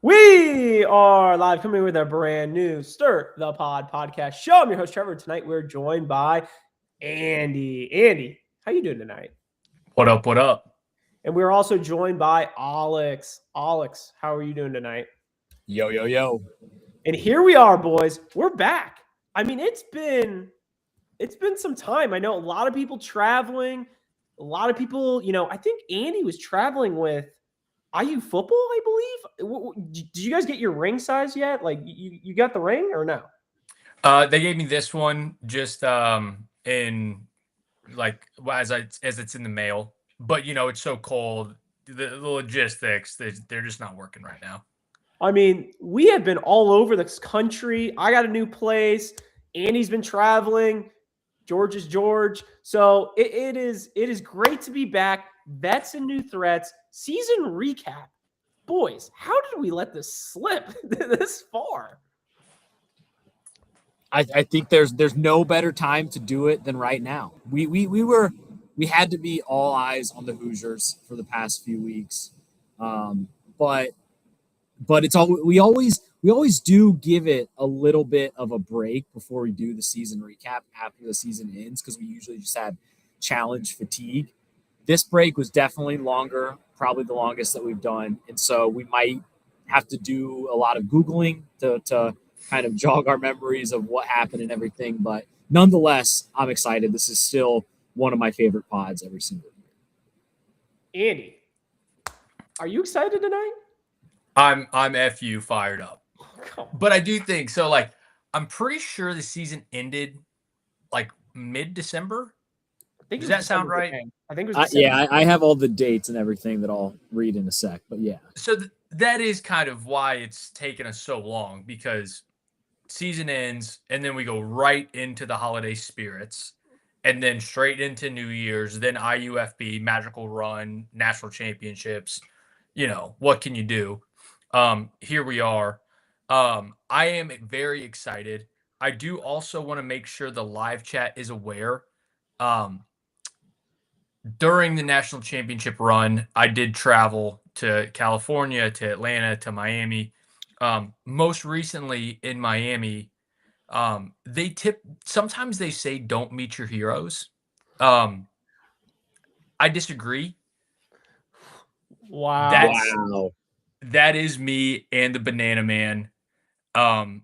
We are live coming with a brand new Stir the Pod podcast show. I'm your host, Trevor. Tonight we're joined by Andy. Andy, how you doing tonight? What up? What up? And we're also joined by Alex. Alex, how are you doing tonight? Yo, yo, yo. And here we are, boys. We're back. I mean, it's been some time. I know a lot of people traveling. A lot of people, I think Andy was traveling with IU football, I believe. Did you guys get your ring size yet? Like, you got the ring or no? They gave me this one just in like as it's in the mail. But it's so cold. The logistics, they're just not working right now. I mean, we have been all over this country. I got a new place. Andy's been traveling. George is George. So it is great to be back. Vets and new threats. Season recap. Boys, how did we let this slip this far? I think there's no better time to do it than right now. We had to be all eyes on the Hoosiers for the past few weeks, but it's all we always do give it a little bit of a break before we do the season recap after the season ends because we usually just have challenge fatigue. This break was definitely longer, probably the longest that we've done, and so we might have to do a lot of Googling to kind of jog our memories of what happened and everything. But nonetheless, I'm excited. This is still one of my favorite pods every single year. Andy, are you excited tonight? I'm FU fired up. But I do think so. Like, I'm pretty sure the season ended like mid-December. Does that sound right? I think it was I have all the dates and everything that I'll read in a sec, but yeah. So that is kind of why it's taken us so long, because season ends and then we go right into the holiday spirits and then straight into New Year's, then IUFB, Magical Run, National Championships. What can you do? Here we are. I am very excited. I do also want to make sure the live chat is aware. During the national championship run, I did travel to California, to Atlanta, to Miami. Most recently in Miami, sometimes they say don't meet your heroes. I disagree. Wow. That is me and the Banana Man. I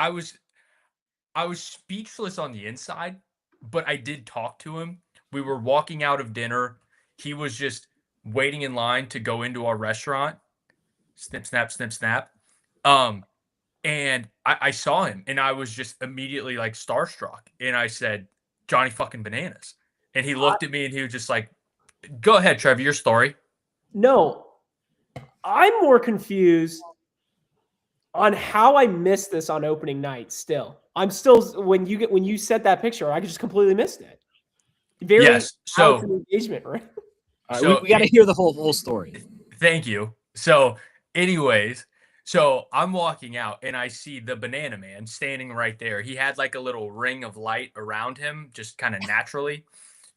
was speechless on the inside, but I did talk to him. We were walking out of dinner. He was just waiting in line to go into our restaurant. Snip, snap, snip, snap. And I saw him, and I was just immediately like starstruck. And I said, Johnny fucking Bananas. And he looked at me, and he was just like, go ahead, Trev, your story. No, I'm more confused on how I missed this on opening night. Still, I'm still when you set that picture, I just completely missed it. Very yes. So engagement, right? So we got to hear the whole story. Thank you. So, anyways, so I'm walking out and I see the Banana Man standing right there. He had like a little ring of light around him, just kind of naturally.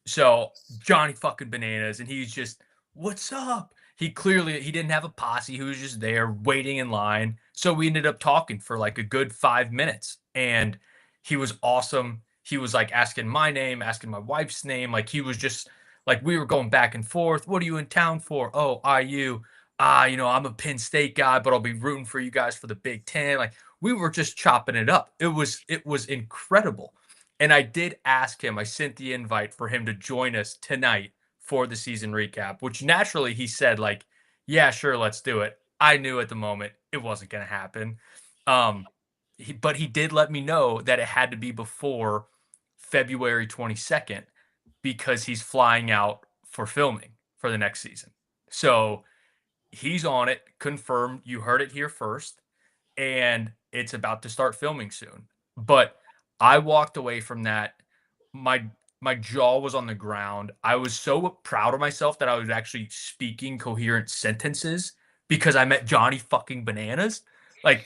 So Johnny fucking Bananas, and he's just, what's up? He didn't have a posse. He was just there waiting in line. So we ended up talking for like a good 5 minutes, and he was awesome. He was like asking my name, asking my wife's name. Like he was just like, we were going back and forth. What are you in town for? Oh, IU. I'm a Penn State guy, but I'll be rooting for you guys for the Big Ten. Like we were just chopping it up. It was incredible. And I did ask him, I sent the invite for him to join us tonight for the season recap, which naturally he said like, yeah, sure, let's do it. I knew at the moment it wasn't going to happen. But he did let me know that it had to be before February 22nd because he's flying out for filming for the next season. So he's on it, confirmed. You heard it here first, and it's about to start filming soon. But I walked away from that. My jaw was on the ground. I was so proud of myself that I was actually speaking coherent sentences because I met Johnny fucking Bananas. Like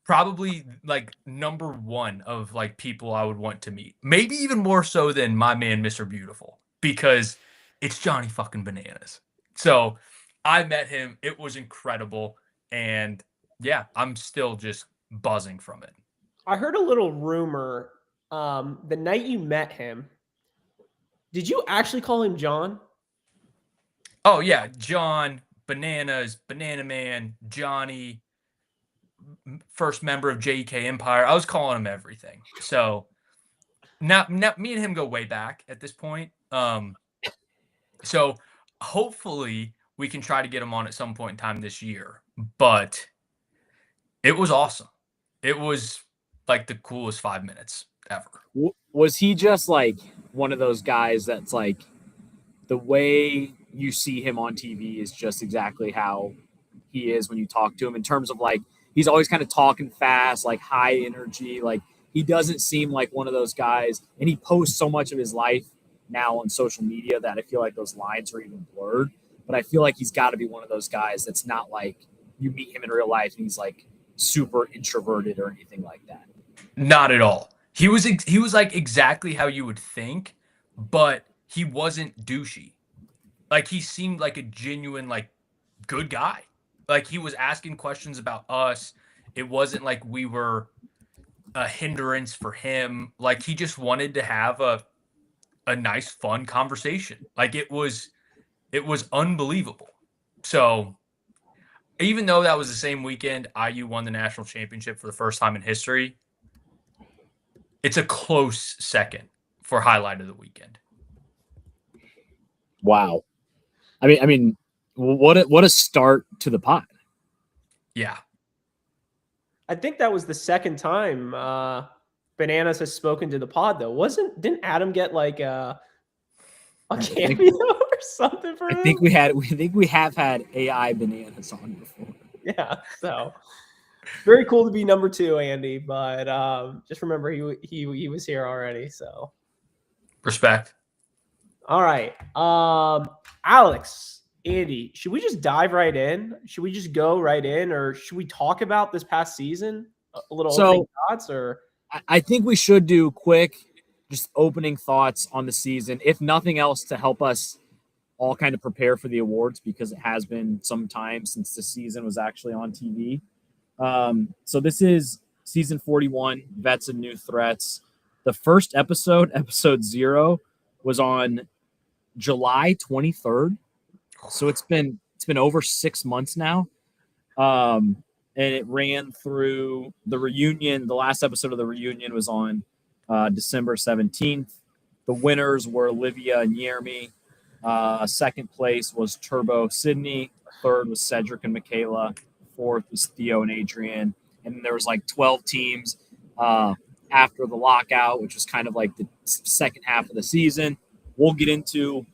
probably like number one of like people I would want to meet. Maybe even more so than my man, Mr. Beautiful, because it's Johnny fucking Bananas. So I met him. It was incredible. And yeah, I'm still just buzzing from it. I heard a little rumor. The night you met him, did you actually call him John? Oh, yeah. John, Bananas, Banana Man, Johnny, first member of JK Empire. I was calling him everything. So now me and him go way back at this point. So hopefully we can try to get him on at some point in time this year. But it was awesome. It was like the coolest 5 minutes ever. Was he just like one of those guys that's like the way you see him on TV is just exactly how he is when you talk to him in terms of like he's always kind of talking fast, like high energy, like he doesn't seem like one of those guys, and he posts so much of his life now on social media that I feel like those lines are even blurred. But I feel like he's got to be one of those guys that's not like you meet him in real life and he's like super introverted or anything like that. Not at all. He was like exactly how you would think, but he wasn't douchey. Like he seemed like a genuine like good guy. Like he was asking questions about us. It wasn't like we were a hindrance for him. Like he just wanted to have a nice fun conversation. Like it was unbelievable. So even though that was the same weekend IU won the national championship for the first time in history, it's a close second for highlight of the weekend. Wow. I mean, what a start to the pod. Yeah. I think that was the second time Bananas has spoken to the pod, though. Didn't Adam get like a cameo or something for him? I think we have had AI Bananas on before. Yeah, so very cool to be number 2, Andy. But just remember he was here already. So Respect. all right, Alex, Andy, should we just dive right in? Should we just go right in, or should we talk about this past season? A little opening thoughts, or I think we should do quick, just opening thoughts on the season, if nothing else, to help us all kind of prepare for the awards because it has been some time since the season was actually on TV. So this is season 41, Vets and New Threats. The first episode, episode 0, was on July 23rd. So it's been over 6 months now. And it ran through the reunion. The last episode of the reunion was on December 17th. The winners were Olivia and Jeremy. Second place was Turbo Sydney. Third was Cedric and Michaela. Fourth was Theo and Adrian. And there was like 12 teams after the lockout, which was kind of like the second half of the season. We'll get into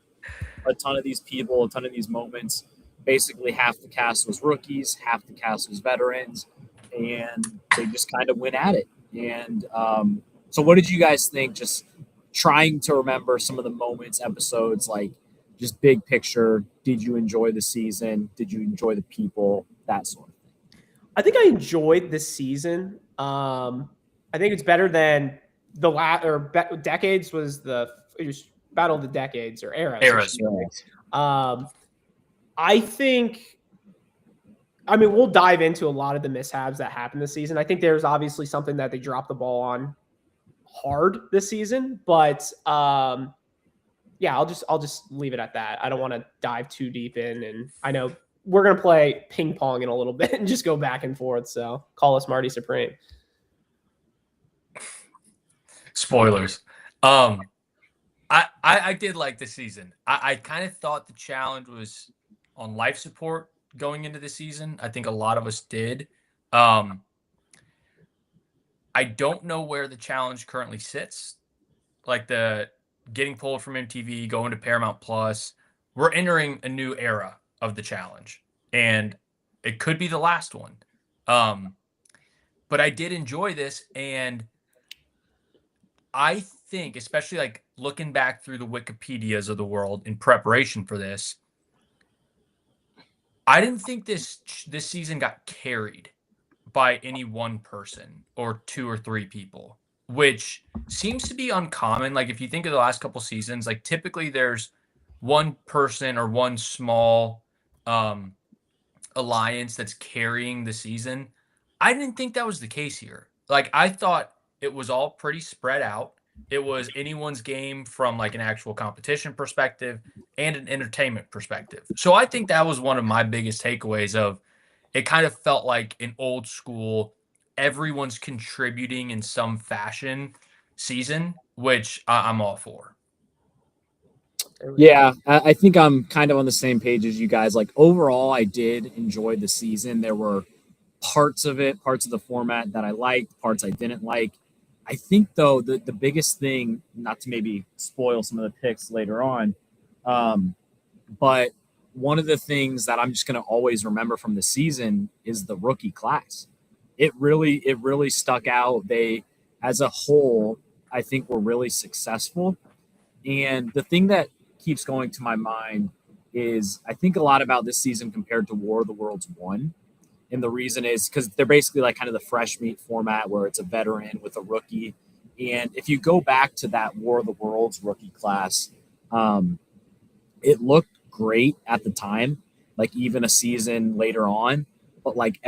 a ton of these people, a ton of these moments. Basically, half the cast was rookies, half the cast was veterans, and they just kind of went at it. And so what did you guys think, just trying to remember some of the moments, episodes, like just big picture? Did you enjoy the season? Did you enjoy the people? That sort of thing. I think I enjoyed this season. I think it's better than the decades was it was Battle of the Decades or eras. I think, we'll dive into a lot of the mishaps that happened this season. I think there's obviously something that they dropped the ball on hard this season, but yeah, I'll just leave it at that. I don't want to dive too deep in, and I know we're going to play ping pong in a little bit and just go back and forth. So call us Marty Supreme. Spoilers. I did like the season. I kind of thought the challenge was on life support going into the season. I think a lot of us did. I don't know where the challenge currently sits. Like the getting pulled from MTV, going to Paramount Plus. We're entering a new era of the challenge, and it could be the last one. But I did enjoy this, and I think, especially like looking back through the Wikipedias of the world in preparation for this, I didn't think this season got carried by any one person or 2 or 3 people, which seems to be uncommon. Like if you think of the last couple seasons, like typically there's one person or one small alliance that's carrying the season. I didn't think that was the case here. Like, I thought it was all pretty spread out. It was anyone's game from like an actual competition perspective and an entertainment perspective. So I think that was one of my biggest takeaways of it kind of felt like an old school, everyone's contributing in some fashion season, which I'm all for. Yeah, I think I'm kind of on the same page as you guys. Like overall, I did enjoy the season. There were parts of it, parts of the format that I liked, parts I didn't like. I think though the biggest thing, not to maybe spoil some of the picks later on, um, but one of the things that I'm just going to always remember from the season is the rookie class. It really stuck out. They, as a whole, I think were really successful. And the thing that keeps going to my mind is I think a lot about this season compared to War of the Worlds 1. And the reason is because they're basically like kind of the fresh meat format where it's a veteran with a rookie. And if you go back to that War of the Worlds rookie class, it looked great at the time, like even a season later on. But like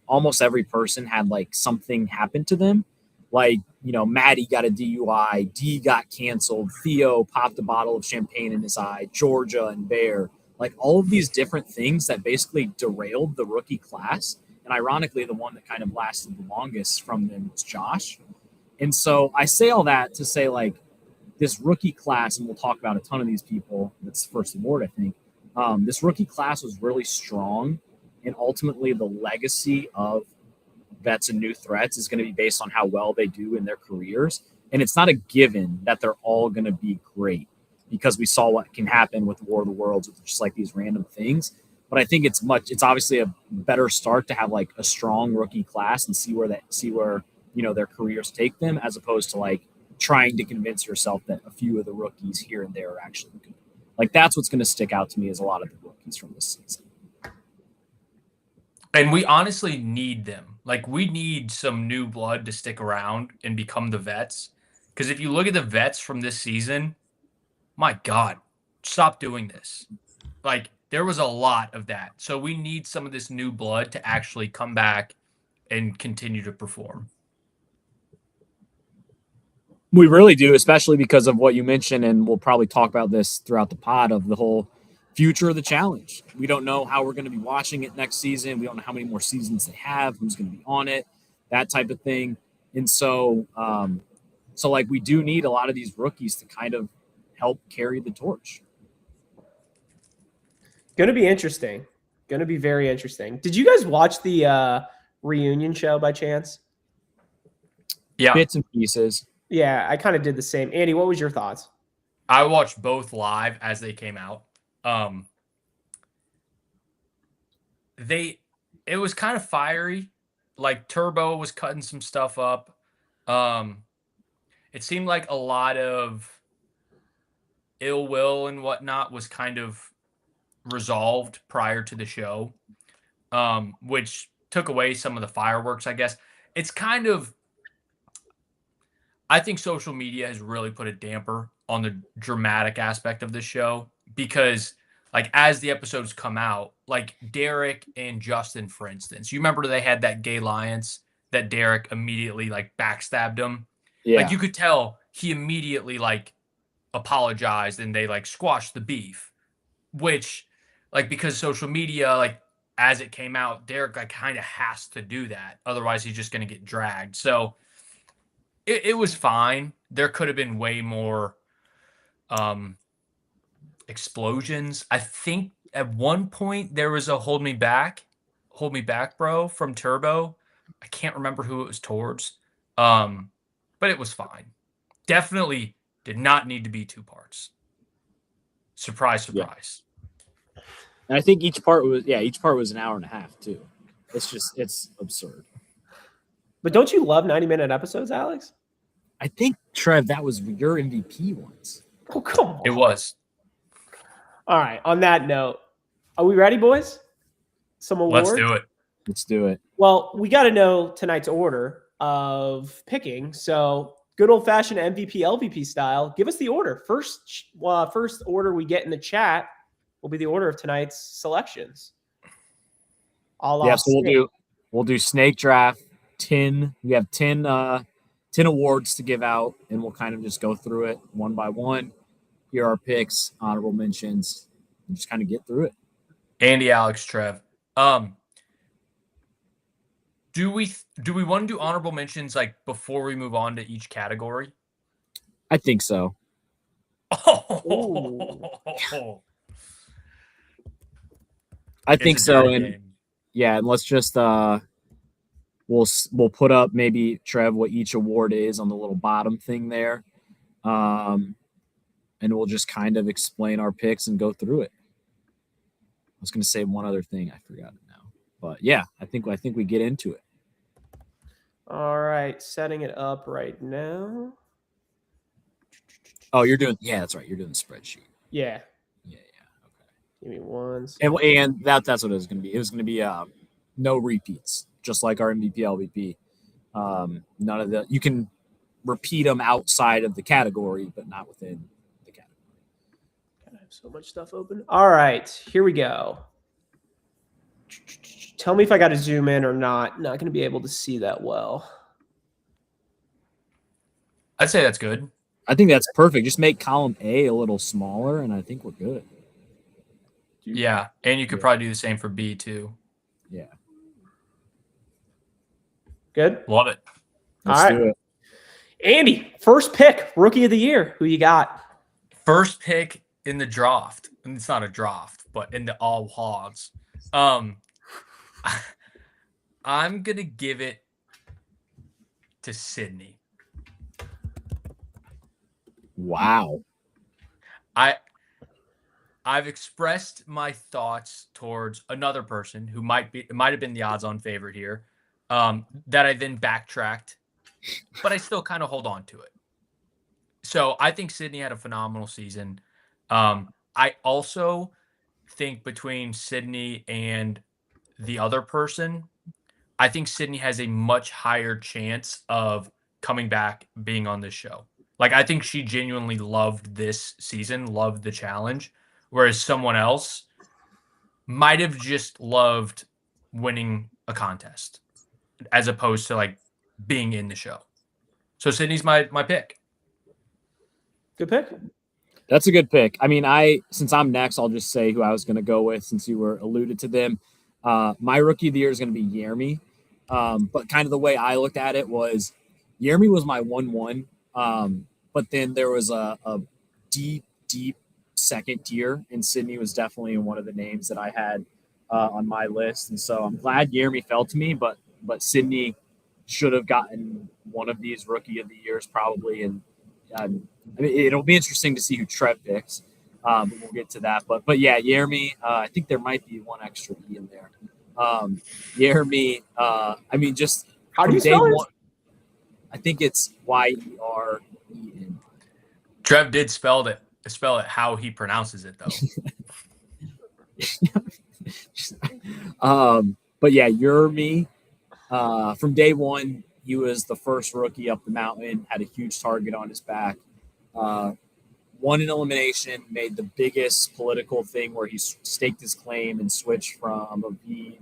almost every person had like something happen to them. Like, Maddie got a DUI, D got canceled, Theo popped a bottle of champagne in his eye, Georgia and Bear, like all of these different things that basically derailed the rookie class. And ironically, the one that kind of lasted the longest from them was Josh. And so I say all that to say, like, this rookie class, and we'll talk about a ton of these people. That's the first award, I think. This rookie class was really strong. And ultimately, the legacy of vets and new threats is going to be based on how well they do in their careers. And it's not a given that they're all going to be great because we saw what can happen with War of the Worlds with just like these random things. But I think it's obviously a better start to have like a strong rookie class and see where their careers take them, as opposed to like trying to convince yourself that a few of the rookies here and there are actually good. Like that's what's going to stick out to me is a lot of the rookies from this season. And we honestly need them. Like, we need some new blood to stick around and become the vets. Because if you look at the vets from this season, my God, stop doing this. Like, there was a lot of that. So we need some of this new blood to actually come back and continue to perform. We really do, especially because of what you mentioned, and we'll probably talk about this throughout the pod of the whole future of the challenge. We don't know how we're going to be watching it next season. We don't know how many more seasons they have, who's going to be on it, that type of thing. And so like we do need a lot of these rookies to kind of help carry the torch. Going to be interesting. Going to be very interesting. Did you guys watch the reunion show by chance? Yeah. Bits and pieces. Yeah, I kind of did the same. Andy, what was your thoughts? I watched both live as they came out. It was kind of fiery. Like Turbo was cutting some stuff up. It seemed like a lot of ill will and whatnot was kind of resolved prior to the show, which took away some of the fireworks, I guess. It's kind of, I think social media has really put a damper on the dramatic aspect of this show because, like, as the episodes come out, like Derek and Justin, for instance, you remember they had that gay alliance that Derek immediately like backstabbed him. Yeah. Like you could tell he immediately like apologized and they like squashed the beef, which like because social media, like as it came out, Derek like kind of has to do that. Otherwise he's just going to get dragged. So it was fine. There could have been way more explosions. I think at one point there was a hold me back, bro from Turbo. I can't remember who it was towards. But it was fine. Definitely did not need to be 2 parts. Surprise. Yeah. And I think each part was an hour and a half too. It's absurd. But don't you love 90-minute episodes, Alex? I think, Trev, that was your MVP once. Oh, come on. It was. All right. On that note, are we ready, boys? Some awards? Let's do it. Well, we got to know tonight's order of picking. So good old-fashioned MVP, LVP style. Give us the order. First order we get in the chat will be the order of tonight's selections. All Yeah, so we'll do snake draft 10. We have 10 awards to give out, and we'll kind of just go through it one by one. Here are our picks, honorable mentions, and just kind of get through it. Andy, Alex, Trev. Do we want to do honorable mentions like before we move on to each category? I think so. Oh. I think so, and yeah, and let's just we'll put up maybe Trev what each award is on the little bottom thing there, and we'll just kind of explain our picks and go through it. I was going to say one other thing, I forgot it now, but yeah, I think we get into it. All right, setting it up right now. Oh, that's right. You're doing the spreadsheet. Yeah. Okay. Give me one second. And that's what it was going to be. It was going to be no repeats, just like our MVP, LVP. None of you can repeat them outside of the category, but not within the category. I have so much stuff open. All right, here we go. Tell me if I got to zoom in or not. Not going to be able to see that well. I'd say that's good. I think that's perfect. Just make column A a little smaller, and I think we're good. Yeah, and you could probably do the same for B too. Yeah. Good? Love it. Let's do it. Andy, first pick, rookie of the year. Who you got? First pick in the draft. And it's not a draft, but in the all hogs. I'm going to give it to Sydney. Wow. I've expressed my thoughts towards another person who might have been the odds-on favorite here, that I then backtracked, but I still kind of hold on to it. So I think Sydney had a phenomenal season. I also think between Sydney and the other person, I think Sydney has a much higher chance of coming back, being on this show. Like, I think she genuinely loved this season, loved the challenge, whereas someone else might have just loved winning a contest as opposed to like being in the show. So Sydney's my pick. Good pick. That's a good pick. I mean, since I'm next, I'll just say who I was going to go with since you were alluded to them. My rookie of the year is going to be Jeremy. But kind of the way I looked at it was Jeremy was my 1-1. But then there was a deep second tier, and Sydney was definitely one of the names that I had on my list. And so I'm glad Jeremy fell to me, but Sydney should have gotten one of these rookie of the years probably. And I mean, it'll be interesting to see who Trev picks. But we'll get to that. But yeah, Jeremy, I think there might be one extra E in there. Jeremy, I mean, just how do you spell it? I think it's Y-E-R-E-N. Trev did spell it how he pronounces it, though. But yeah, Jeremy, from day one, he was the first rookie up the mountain, had a huge target on his back, won an elimination, made the biggest political thing where he staked his claim and switched from Aviv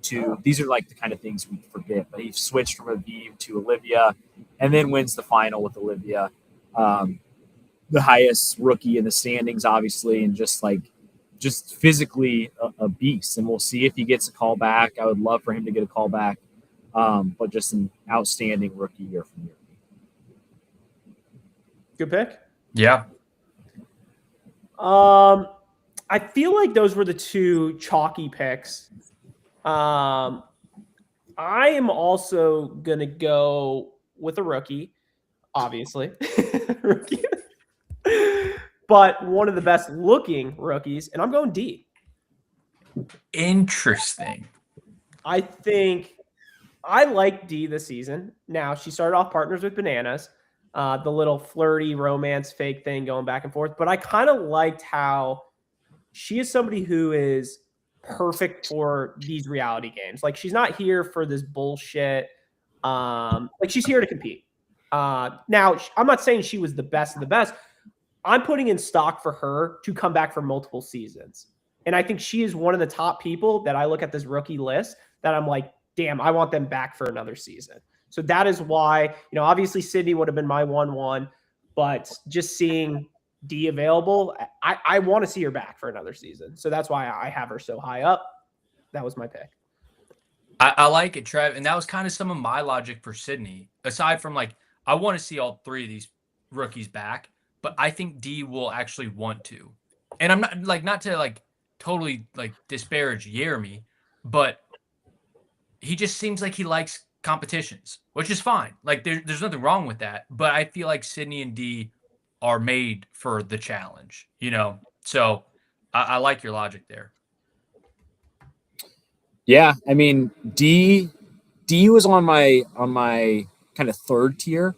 to, these are like the kind of things we forget, but he switched from Aviv to Olivia and then wins the final with Olivia. The highest rookie in the standings, obviously, and just physically a beast. And we'll see if he gets a call back. I would love for him to get a call back. But just an outstanding rookie year from here. Good pick. Yeah. I feel like those were the two chalky picks. I am also gonna go with a rookie, obviously. Rookie. But one of the best looking rookies, and I'm going D. Interesting. I think I like D this season. Now, she started off partners with Bananas, the little flirty romance fake thing going back and forth. But I kind of liked how she is somebody who is perfect for these reality games. Like, she's not here for this bullshit. Like, she's here to compete. Now, I'm not saying she was the best of the best. I'm putting in stock for her to come back for multiple seasons. And I think she is one of the top people that I look at this rookie list that I'm like, damn, I want them back for another season. So that is why, obviously Sydney would have been my 1-1, but just seeing D available, I want to see her back for another season. So that's why I have her so high up. That was my pick. I like it, Trev. And that was kind of some of my logic for Sydney. Aside from I want to see all three of these rookies back, but I think D will actually want to. And I'm not to totally disparage Jeremy, but he just seems like he likes competitions, which is fine. There's nothing wrong with that. But I feel like Sydney and D are made for the challenge, So I like your logic there. Yeah, I mean D was on my kind of third tier,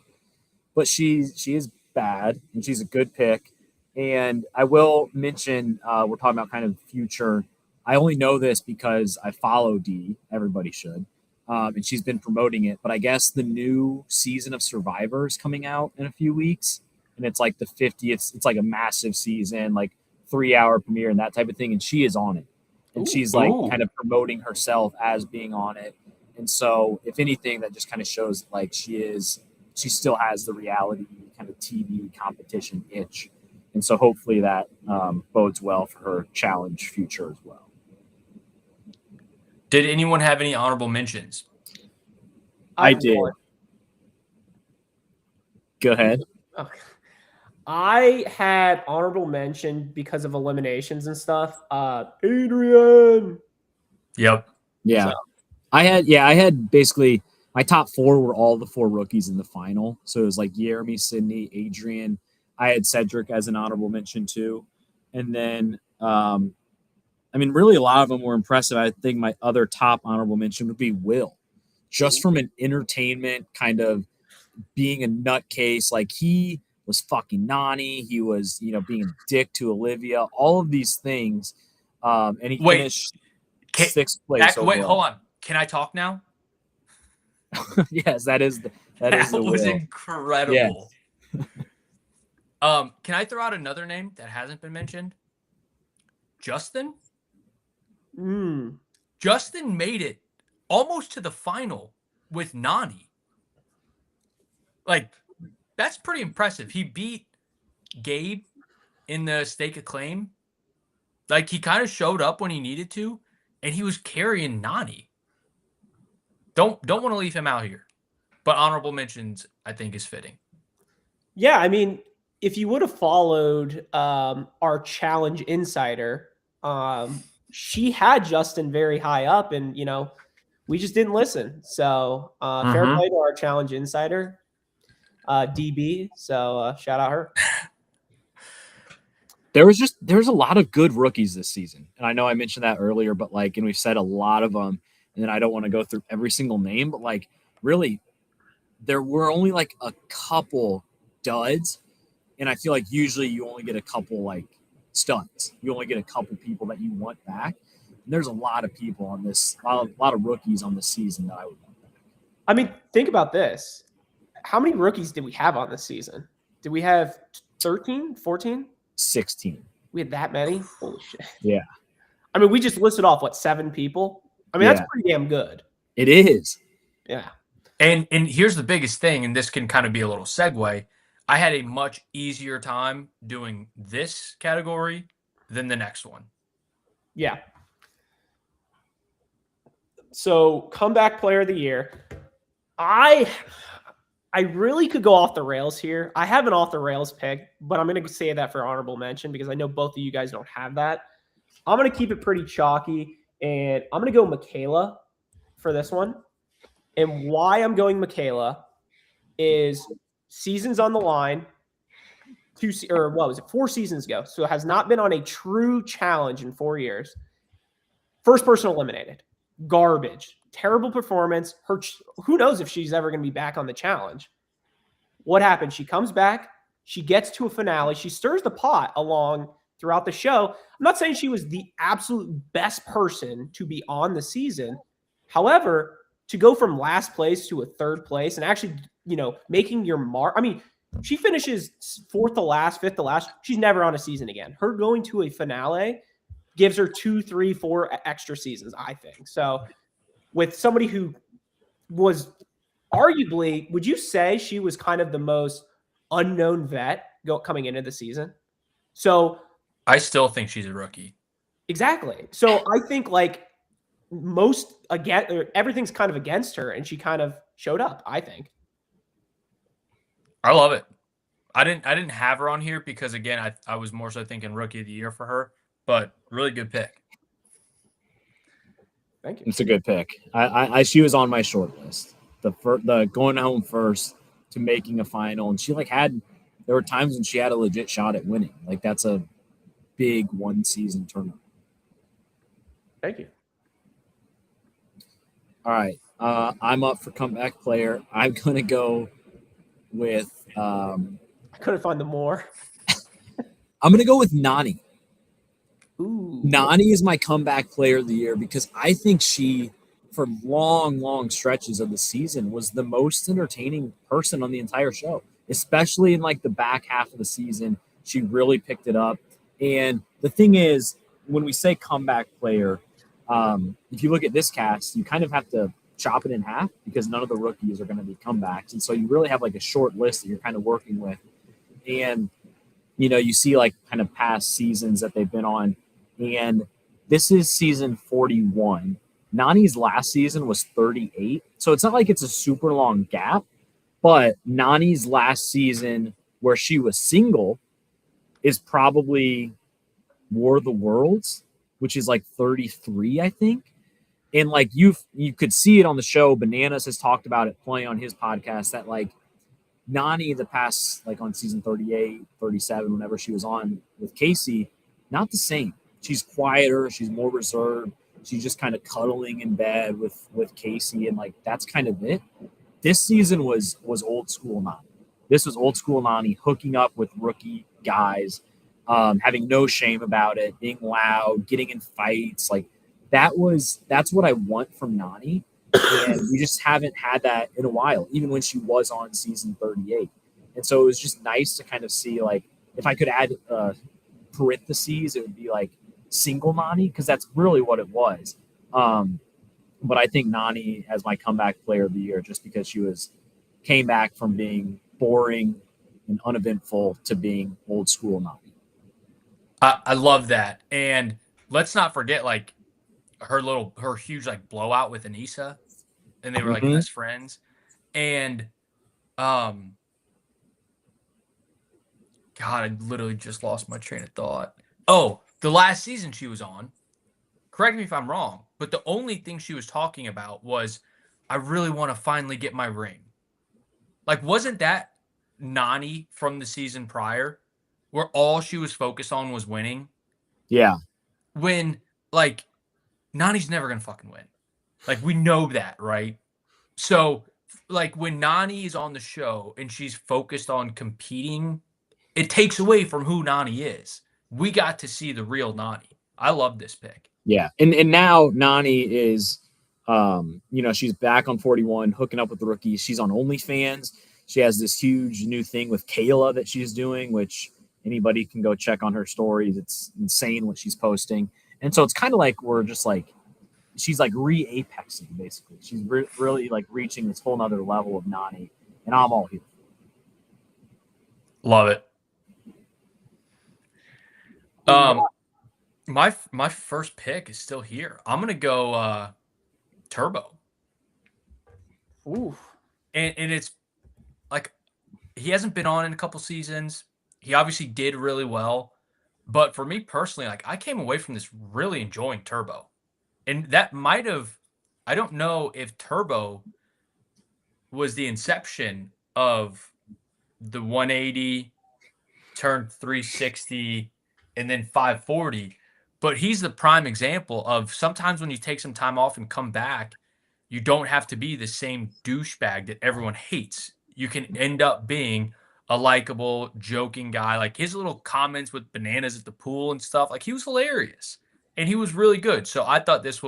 but she is bad and she's a good pick. And I will mention we're talking about kind of future. I only know this because I follow D. Everybody should, and she's been promoting it. But I guess the new season of Survivor is coming out in a few weeks, and it's like the 50th. It's like a massive season, 3-hour premiere and that type of thing. And she is on it. And she's kind of promoting herself as being on it. And so if anything, that just kind of shows she still has the reality kind of TV competition itch. And so hopefully that bodes well for her challenge future as well. Did anyone have any honorable mentions? I did. Go ahead. Okay. I had honorable mention because of eliminations and stuff. Adrian. Yep. Yeah. So. I had basically my top 4 were all the 4 rookies in the final. So it was Jeremy, Sydney, Adrian. I had Cedric as an honorable mention too. And then, really a lot of them were impressive. I think my other top honorable mention would be Will. Just from an entertainment kind of being a nutcase, he was fucking Nani. He was, being a dick to Olivia. All of these things, and he finished 6th place. Wait, hold on. Can I talk now? Yes, that was incredible. Yes. Can I throw out another name that hasn't been mentioned? Justin. Justin made it almost to the final with Nani. That's pretty impressive. He beat Gabe in the stake of claim. He kind of showed up when he needed to, and he was carrying Nani. Don't want to leave him out here, but honorable mentions I think is fitting. Yeah, if you would have followed our challenge insider, she had Justin very high up, and we just didn't listen. So fair play to our challenge insider. DB, so shout out her. There's a lot of good rookies this season, and I know I mentioned that earlier, but and we've said a lot of them, and then I don't want to go through every single name, but really, there were only a couple duds, and I feel usually you only get a couple studs. You only get a couple people that you want back. And there's a lot of people on this, a lot of rookies on this season that I would want back. Think about this. How many rookies did we have on this season? Did we have 13, 14? 16. We had that many? Holy shit. Yeah. We just listed off, 7 people? That's pretty damn good. It is. Yeah. And here's the biggest thing, and this can kind of be a little segue. I had a much easier time doing this category than the next one. Yeah. So, comeback player of the year. I really could go off the rails here. I have an off the rails pick, but I'm going to say that for honorable mention because I know both of you guys don't have that. I'm going to keep it pretty chalky, and I'm going to go Michaela for this one. And why I'm going Michaela is seasons on the line. 4 seasons ago. So it has not been on a true challenge in 4 years. First person eliminated. Garbage. Terrible performance. Who knows if she's ever going to be back on the challenge. What happened? She comes back. She gets to a finale. She stirs the pot along throughout the show. I'm not saying she was the absolute best person to be on the season. However, to go from last place to a 3rd place and actually, making your mark. She finishes 4th to last, 5th to last. She's never on a season again. Her going to a finale, gives her 2, 3, 4 extra seasons, I think. So with somebody who was arguably, would you say she was kind of the most unknown vet coming into the season? So I still think she's a rookie. exactly. So I think like everything's kind of against her, and she kind of showed up, I think. I love it. I didn't have her on here because again, I was more so thinking rookie of the year for her, but really good pick. Thank you. It's a good pick. She was on my short list. The going home first to making a final, and she there were times when she had a legit shot at winning. Like that's a big one season tournament. Thank you. All right, I'm up for comeback player. I'm gonna go with. I couldn't find the more. I'm gonna go with Nani. Ooh. Nani is my comeback player of the year because I think she, for long stretches of the season, was the most entertaining person on the entire show, especially in like the back half of the season. She really picked it up. And the thing is, when we say comeback player, if you look at this cast, you kind of have to chop it in half because none of the rookies are going to be comebacks. And so you really have like a short list that you're kind of working with. And, you see like kind of past seasons that they've been on. And this is season 41. Nani's last season was 38. So it's not like it's a super long gap, but Nani's last season where she was single is probably War of the Worlds, which is like 33, I think. And like you could see it on the show. Bananas has talked about it playing on his podcast that like Nani the past, like on season 38, 37, whenever she was on with Casey, not the same. She's quieter. She's more reserved. She's just kind of cuddling in bed with Casey. And like, that's kind of it. This season was old school Nani. This was old school Nani hooking up with rookie guys, having no shame about it, being loud, getting in fights. Like that's what I want from Nani. And we just haven't had that in a while, even when she was on season 38. And so it was just nice to kind of see, like, if I could add parentheses, it would be like single Nani, because that's really what it was. But I think Nani as my comeback player of the year, just because she came back from being boring and uneventful to being old school Nani. I love that. And let's not forget, like, her huge like blowout with Anissa, and they were like best friends. And God, I literally just lost my train of thought. Oh, the last season she was on, correct me if I'm wrong, but the only thing she was talking about was, I really want to finally get my ring. Like, wasn't that Nani from the season prior, where all she was focused on was winning? Yeah. When, like, Nani's never going to fucking win. Like, we know that, right? So, like, when Nani is on the show and she's focused on competing, it takes away from who Nani is. We got to see the real Nani. I love this pick. Yeah. And now Nani is, she's back on 41, hooking up with the rookies. She's on OnlyFans. She has this huge new thing with Kayla that she's doing, which anybody can go check on her stories. It's insane what she's posting. And so it's kind of like we're just like, she's like re-apexing, basically. She's really like reaching this whole nother level of Nani, and I'm all here. Love it. My first pick is still here. I'm gonna go Turbo. Ooh. And it's like, he hasn't been on in a couple seasons. He obviously did really well. But for me personally, like, I came away from this really enjoying Turbo. And that might have, I don't know if Turbo was the inception of the 180, turn 360, and then 540. But he's the prime example of sometimes when you take some time off and come back, you don't have to be the same douchebag that everyone hates. You can end up being a likable, joking guy. Like, his little comments with Bananas at the pool and stuff, like, he was hilarious. And he was really good. So I thought this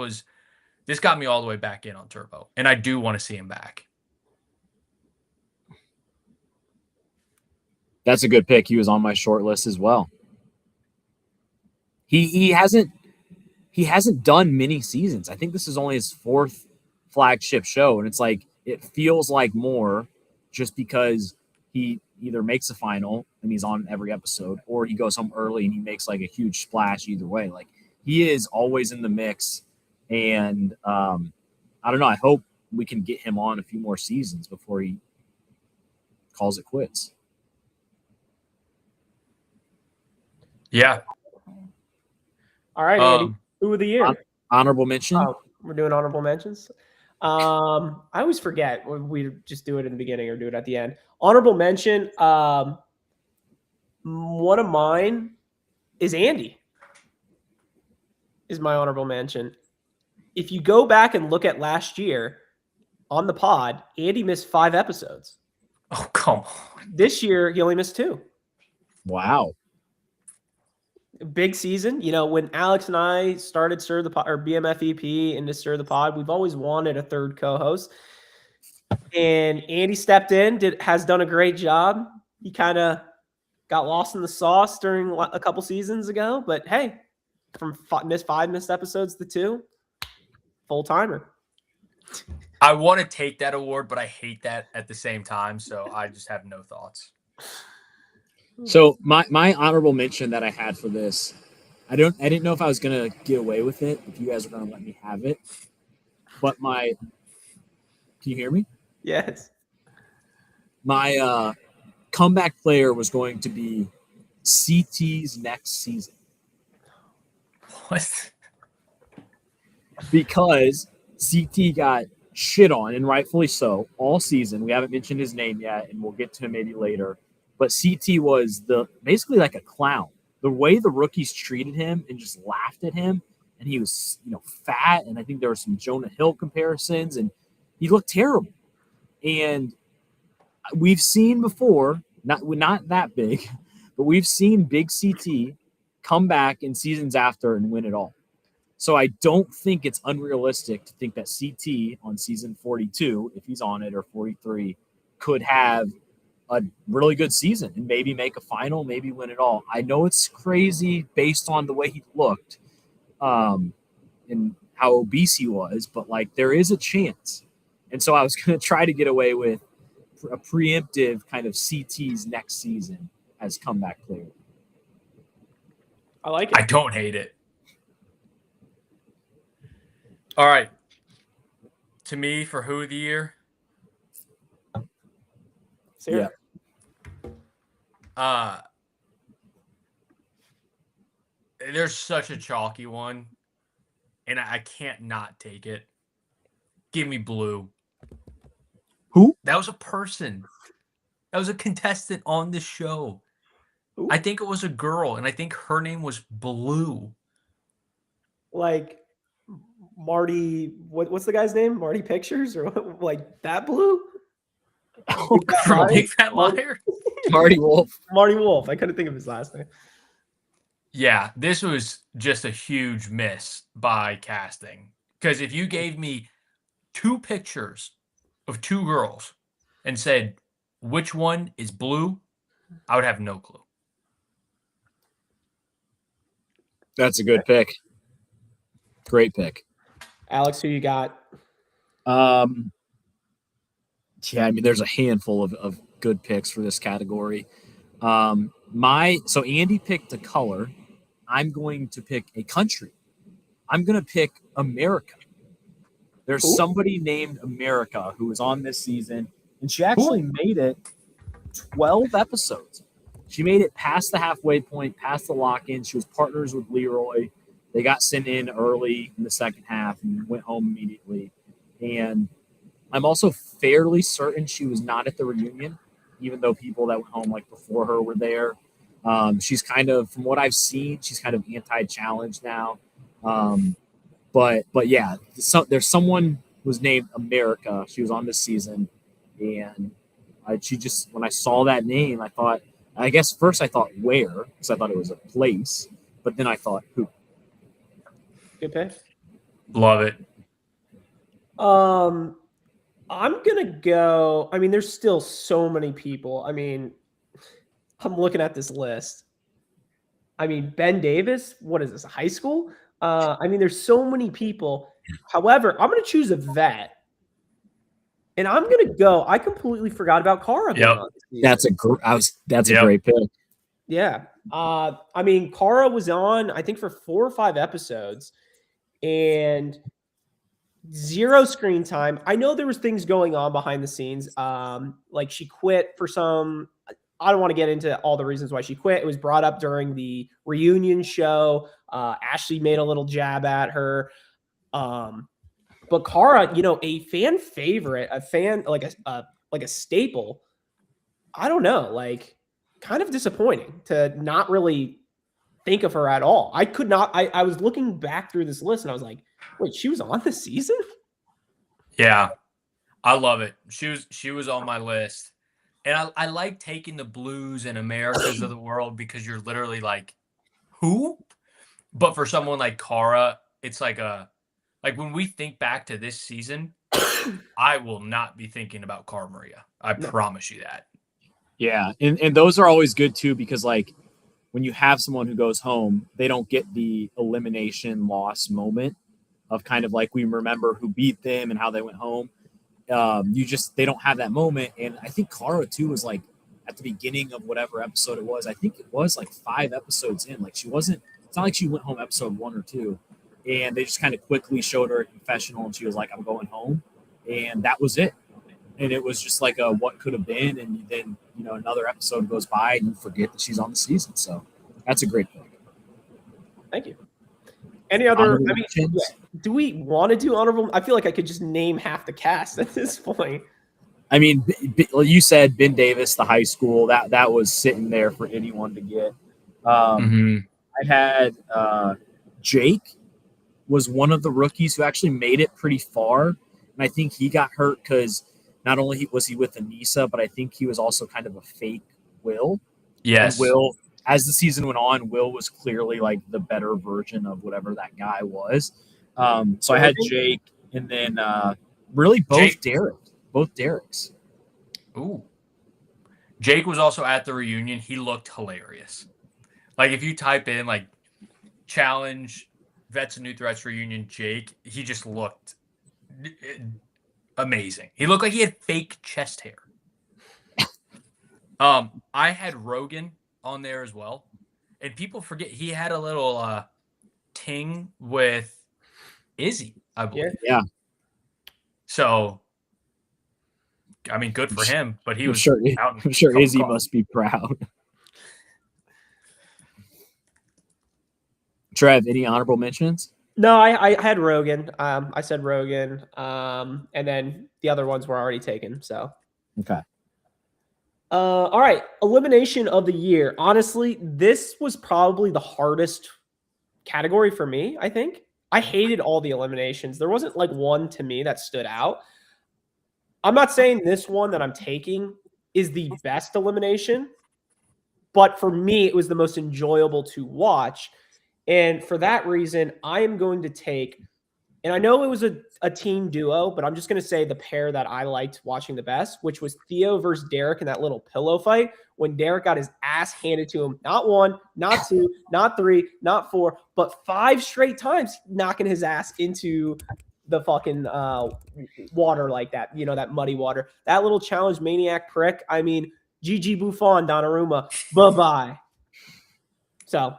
got me all the way back in on Turbo. And I do want to see him back. That's a good pick. He was on my short list as well. He hasn't he hasn't done many seasons. I think this is only his 4th flagship show, and it's like it feels like more just because he either makes a final and he's on every episode, or he goes home early and he makes like a huge splash either way. Like he is always in the mix, and I don't know. I hope we can get him on a few more seasons before he calls it quits. Yeah. All right, Andy. Who of the year? Honorable mention. Oh, we're doing honorable mentions. I always forget. We just do it in the beginning or do it at the end. Honorable mention. One of mine is Andy. Is my honorable mention. If you go back and look at last year on the pod, Andy missed 5 episodes. Oh, come on. This year, he only missed 2. Wow. Big season. You know, when Alex and I started Stir the Pod, or BMFEP into Stir the Pod, we've always wanted a third co-host. And Andy stepped in, has done a great job. He kind of got lost in the sauce during a couple seasons ago. But hey, from 5 missed episodes to 2, full-timer. I want to take that award, but I hate that at the same time, so I just have no thoughts. So my honorable mention that I had for this, I didn't know if I was gonna get away with it, if you guys were gonna let me have it. But can you hear me? Yes. My comeback player was going to be CT's next season. What? Because CT got shit on, and rightfully so, all season. We haven't mentioned his name yet, and we'll get to him maybe later. But CT was basically like a clown. The way the rookies treated him and just laughed at him, and he was, fat, and I think there were some Jonah Hill comparisons, and he looked terrible. And we've seen before, not that big, but we've seen big CT come back in seasons after and win it all. So I don't think it's unrealistic to think that CT on season 42, if he's on it, or 43, could have a really good season and maybe make a final, maybe win it all. I know it's crazy based on the way he looked and how obese he was, but like there is a chance. And so I was going to try to get away with a preemptive kind of CT's next season as comeback player. I like it. I don't hate it. All right. To me, for who of the year? Sarah. Yeah. There's such a chalky one, and I can't not take it. Give me Blue. Who? That was a person. That was a contestant on the show. Who? I think it was a girl, and I think her name was Blue. Like Marty, what's the guy's name? Marty Pictures, or like that Blue? Oh, From Big Fat Liar? Marty Wolf. Marty Wolf. I couldn't think of his last name. Yeah, this was just a huge miss by casting. Because if you gave me 2 pictures of 2 girls and said, which one is Blue, I would have no clue. That's a good pick. Great pick. Alex, who you got? Yeah, I mean, there's a handful of good picks for this category. So Andy picked a color. I'm going to pick a country. I'm going to pick America. There's somebody named America who was on this season, and she actually made it 12 episodes. She made it past the halfway point, past the lock-in. She was partners with Leroy. They got sent in early in the second half and went home immediately. And I'm also fairly certain she was not at the reunion, even though people that went home like before her were there. She's kind of, from what I've seen, she's kind of anti-challenge now. But yeah, there's someone who was named America. She was on this season, and when I saw that name, I guess first I thought where, because I thought it was a place, but then I thought who. Good pick. Love it. I'm gonna go. I mean, there's still so many people. I mean, I'm looking at this list. I mean, Ben Davis. What is this? High school? I mean, there's so many people. However, I'm going to choose a vet. And I'm going to go. I completely forgot about Kara being on this season. That's a great pick. Yeah. I mean, Kara was on, I think, for 4 or 5 episodes and 0 screen time. I know there was things going on behind the scenes. Like she quit for some, I don't want to get into all the reasons why she quit. It was brought up during the reunion show. Ashley made a little jab at her. But Kara, a fan favorite, a fan like a staple. I don't know, like kind of disappointing to not really think of her at all. I could not. I was looking back through this list and I was like, wait, she was on this season? Yeah, I love it. She was on my list, and I like taking the Blues and Americas of the world because you're literally like, who? But for someone like Kara, it's like when we think back to this season, I will not be thinking about Cara Maria. I promise you that. Yeah, and those are always good too because like when you have someone who goes home, they don't get the elimination loss moment of kind of like we remember who beat them and how they went home. They don't have that moment. And I think Kara too was like at the beginning of whatever episode it was. I think it was like 5 episodes in. Like it's not like she went home episode 1 or 2. And they just kind of quickly showed her a confessional and she was like, I'm going home. And that was it. And it was just like a what could have been. And then, another episode goes by and you forget that she's on the season. So that's a great pick. Thank you. Any other, do we want to do honorable? I feel like I could just name half the cast at this point. I mean, you said Ben Davis, the high school, that was sitting there for anyone to get. I had Jake was one of the rookies who actually made it pretty far. And I think he got hurt because not only was he with Anissa, but I think he was also kind of a fake Will. Yes. And Will, as the season went on, Will was clearly like the better version of whatever that guy was. So I had Jake and then really both Derek's. Ooh. Jake was also at the reunion. He looked hilarious. Like if you type in like challenge Vets and New Threats reunion Jake, he just looked amazing. He looked like he had fake chest hair. I had Rogan on there as well. And people forget he had a little ting with Izzy, I believe. Yeah. So I mean, good for him, but I'm sure Izzy must be proud. Trev, any honorable mentions? No, I had Rogan. I said Rogan. And then the other ones were already taken. So okay. All right. Elimination of the year. Honestly, this was probably the hardest category for me, I think. I hated all the eliminations. There wasn't like one to me that stood out. I'm not saying this one that I'm taking is the best elimination, but for me, it was the most enjoyable to watch. And for that reason, I am going to take, and I know it was a team duo, but I'm just going to say the pair that I liked watching the best, which was Theo versus Derek in that little pillow fight when Derek got his ass handed to him. Not 1, not 2, not 3, not 4, but 5 straight times knocking his ass into the fucking water like that, that muddy water. That little challenge maniac prick. I mean, GG Buffon, Donnarumma, bye-bye. So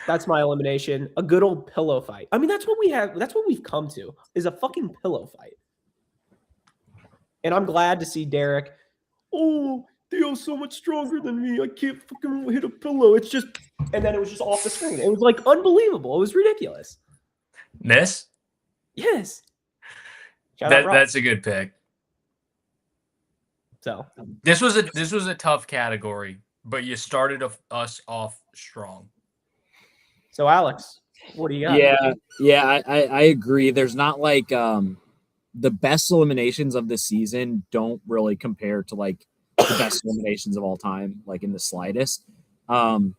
that's my elimination. A good old pillow fight. I mean, that's what we have. That's what we've come to is a fucking pillow fight. And I'm glad to see Derek. Oh, Theo's so much stronger than me. I can't fucking hit a pillow. It's just, and then it was just off the screen. It was like unbelievable. It was ridiculous. This? Yes. That's a good pick. So this was a tough category, but you started us off strong. So Alex, what do you got? Yeah, I agree. There's not like the best eliminations of this season don't really compare to like the best eliminations of all time, like in the slightest. And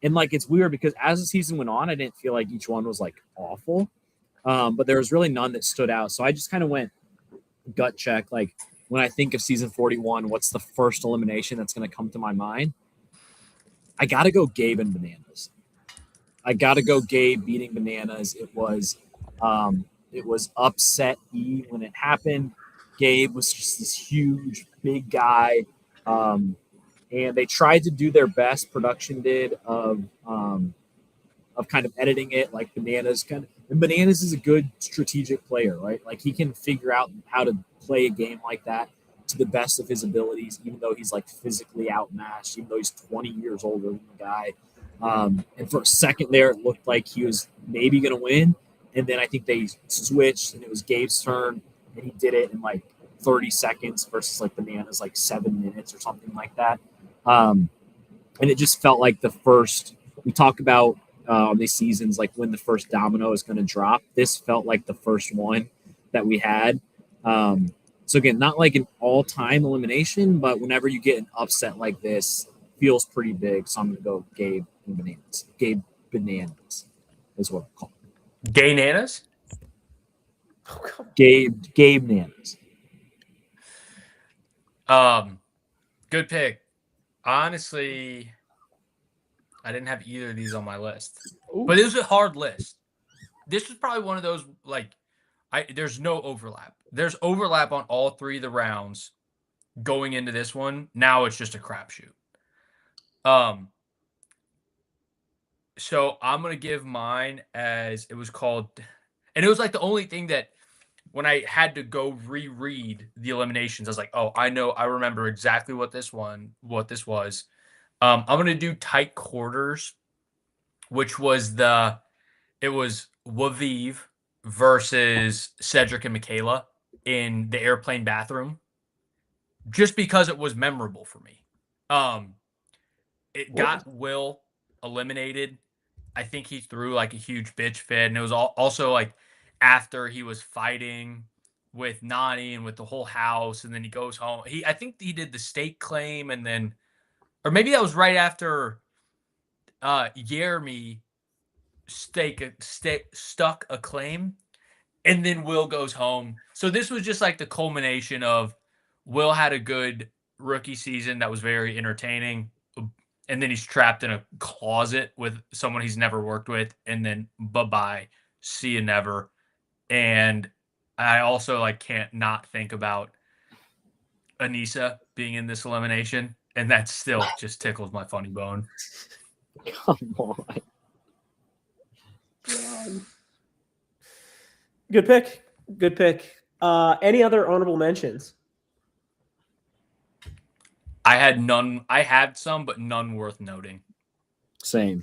like it's weird because as the season went on, I didn't feel like each one was like awful. But there was really none that stood out. So I just kind of went gut check. Like when I think of season 41, what's the first elimination that's going to come to my mind? I got to go Gabe and Bananas. I got to go Gabe beating Bananas. It was upset when it happened. Gabe was just this huge, big guy. And they tried to do their best, production did, of kind of editing it like Bananas and Bananas is a good strategic player, right? Like he can figure out how to play a game like that to the best of his abilities, even though he's like physically outmatched, even though he's 20 years older than the guy. And for a second there, it looked like he was maybe going to win. And then I think they switched and it was Gabe's turn and he did it in like 30 seconds versus like Bananas like 7 minutes or something like that. And it just felt like the first, we talk about these seasons, like when the first domino is going to drop. This felt like the first one that we had. So again, not like an all-time elimination, but whenever you get an upset like this, feels pretty big. So I'm going to go Gabe and Bananas. Gabe Bananas is what I'm calling it. Gay Nanas? Gabe Nanas. Good pick. Honestly, I didn't have either of these on my list. Ooh. But it was a hard list. This was probably one of those, like, there's no overlap. There's overlap on all 3 of the rounds going into this one. Now it's just a crapshoot. So I'm going to give mine as it was called, and it was like the only thing that when I had to go reread the eliminations, I was like, oh, I remember exactly what this was. I'm going to do tight quarters, which was it was Waviv versus Cedric and Michaela in the airplane bathroom, just because it was memorable for me. It got Will eliminated. I think he threw like a huge bitch fit, and it was also like after he was fighting with Nani and with the whole house, and then he goes home. I think he did the state claim, and then, or maybe that was right after Jeremy stuck a claim, and then Will goes home. So this was just like the culmination of Will had a good rookie season that was very entertaining, and then he's trapped in a closet with someone he's never worked with, and then bye-bye, see you never. And I also like can't not think about Anissa being in this elimination, and that still just tickles my funny bone. Come on. Good pick. Good pick. Any other honorable mentions? I had none. I had some, but none worth noting. Same.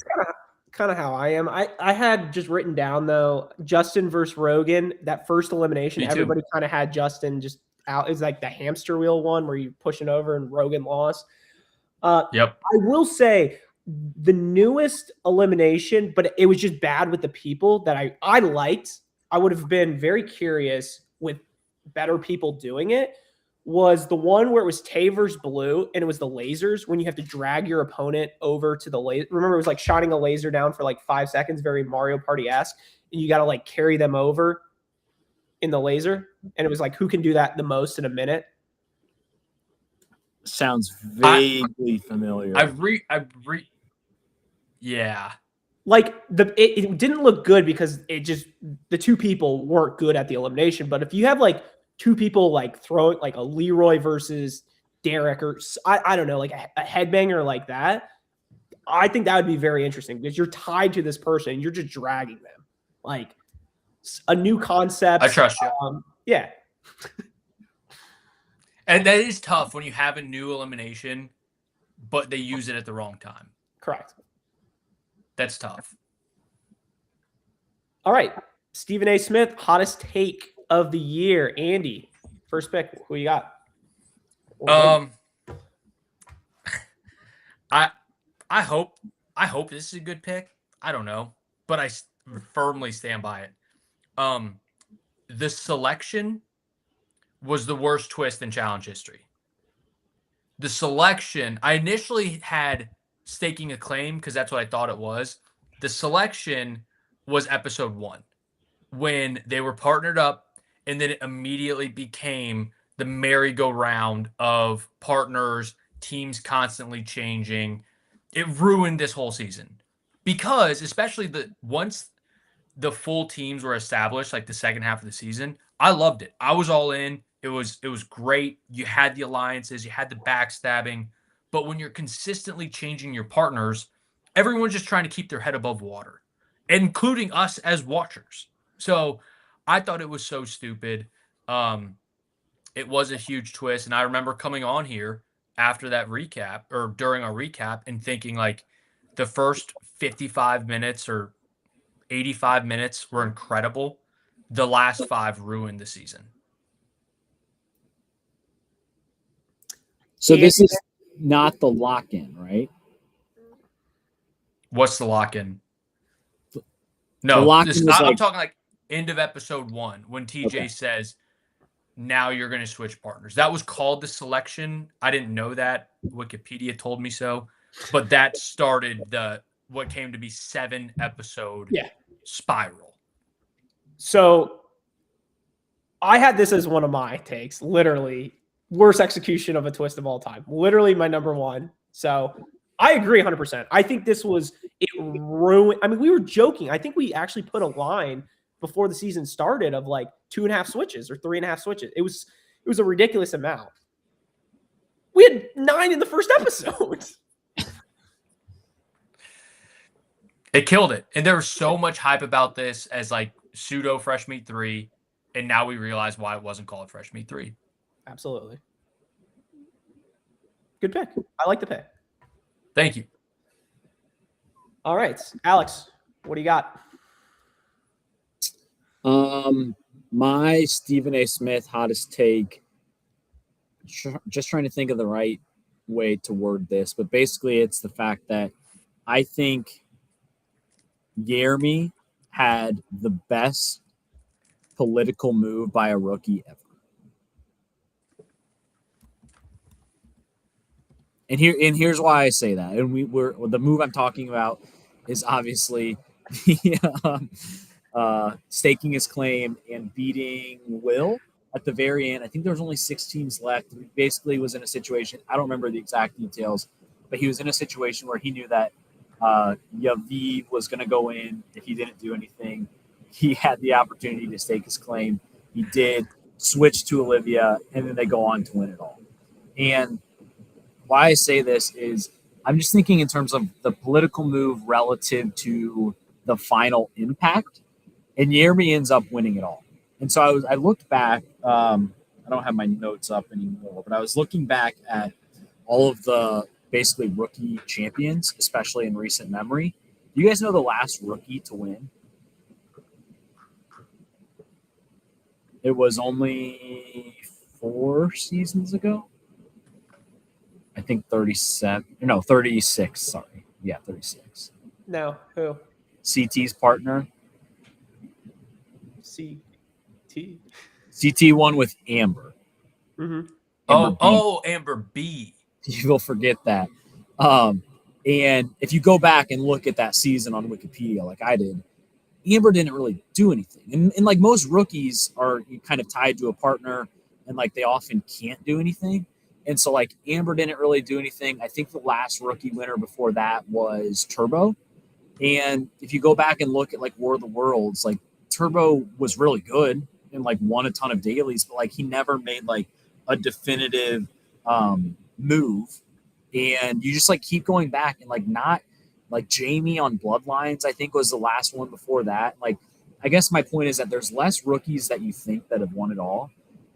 Kind of how I am. I had just written down though, Justin versus Rogan, that first elimination. Everybody kind of had Justin just out. It's like the hamster wheel one where you're pushing over and Rogan lost. Yep. I will say the newest elimination, but it was just bad with the people that I liked. I would have been very curious with better people doing it. Was the one where it was Tay versus Blue, and it was the lasers when you have to drag your opponent over to the laser. Remember, it was like shining a laser down for like 5 seconds, very Mario Party-esque, and you got to like carry them over in the laser. And it was like, who can do that the most in a minute? Sounds vaguely familiar. Yeah. Like it didn't look good because the 2 people weren't good at the elimination. But if you have like 2 people like throwing like a Leroy versus Derek, or I don't know, like a headbanger like that, I think that would be very interesting because you're tied to this person and you're just dragging them. Like a new concept. I trust you. Yeah. And that is tough when you have a new elimination, but they use it at the wrong time. Correct. That's tough. All right. Stephen A. Smith, hottest take of the year. Andy, first pick. Who you got? I hope this is a good pick. I don't know, but I firmly stand by it. The selection was the worst twist in challenge history. The selection, I initially had staking a claim because that's what I thought it was. The selection was episode 1 when they were partnered up, and then it immediately became the merry-go-round of partners, teams constantly changing. It ruined this whole season because especially once the full teams were established, like the second half of the season, I loved it. I was all in. It was great. You had the alliances, you had the backstabbing, but when you're consistently changing your partners, everyone's just trying to keep their head above water, including us as watchers. So I thought it was so stupid. It was a huge twist, and I remember coming on here after that recap or during our recap and thinking like the first 55 minutes or 85 minutes were incredible. The last 5 ruined the season. So this is not the lock-in, right? What's the lock-in? The No, lock-in was I'm like talking like end of episode 1 when TJ says, now you're going to switch partners. That was called the selection. I didn't know that. Wikipedia told me so. But that started what came to be 7-episode spiral. So I had this as one of my takes, literally worst execution of a twist of all time. Literally my number one. So I agree 100%. I think it ruined. I mean, we were joking. I think we actually put a line before the season started of like 2.5 switches or 3.5 switches. It was a ridiculous amount. We had 9 in the first episode. It killed it. And there was so much hype about this as like pseudo Fresh Meat 3. And now we realize why it wasn't called Fresh Meat 3. Absolutely. Good pick. I like the pick. Thank you. All right. Alex, what do you got? My Stephen A. Smith hottest take. Just trying to think of the right way to word this, but basically it's the fact that I think Jeremy had the best political move by a rookie ever. And here's why I say that. And the move I'm talking about is obviously staking his claim and beating Will at the very end. I think there was only 6 teams left. He basically was in a situation, I don't remember the exact details, but he was in a situation where he knew that Yaviv was going to go in. If he didn't do anything, he had the opportunity to stake his claim. He did, switch to Olivia, and then they go on to win it all. And why I say this is I'm just thinking in terms of the political move relative to the final impact, and Jeremy ends up winning it all. And so I looked back. I don't have my notes up anymore, but I was looking back at all of the basically rookie champions, especially in recent memory. Do you guys know the last rookie to win? It was only 4 seasons ago. I think 36. Sorry. Yeah, 36. No, who? CT's partner. CT. CT won with Amber. Mm-hmm. Amber B. You'll forget that. And if you go back and look at that season on Wikipedia, like I did, Amber didn't really do anything. And like most rookies are kind of tied to a partner and like they often can't do anything. And so like Amber didn't really do anything. I think the last rookie winner before that was Turbo. And if you go back and look at like War of the Worlds, like Turbo was really good and like won a ton of dailies, but like he never made like a definitive move. And you just like keep going back and like not like Jamie on Bloodlines, I think was the last one before that. Like, I guess my point is that there's less rookies that you think that have won it all.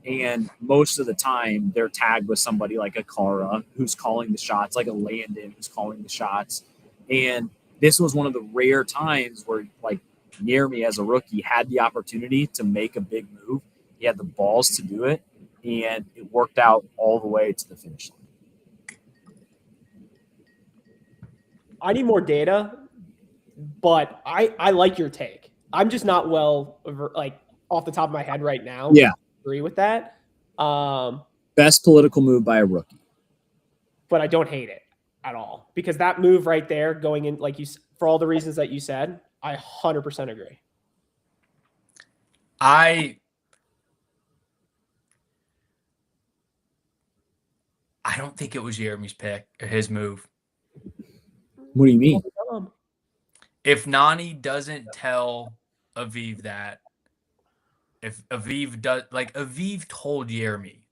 And most of the time they're tagged with somebody like a Kara who's calling the shots, like a Landon who's calling the shots. And this was one of the rare times where like Jeremy as a rookie had the opportunity to make a big move. He had the balls to do it, and it worked out all the way to the finish line. I need more data, but I like your take. I'm just not like off the top of my head right now. Yeah. Agree with that. Best political move by a rookie. But I don't hate it at all because that move right there going in, like you, for all the reasons that you said, I 100% agree. I don't think it was Jeremy's pick or his move. What do you mean? if Nani doesn't tell Aviv that, if Aviv does, like Aviv told Jeremy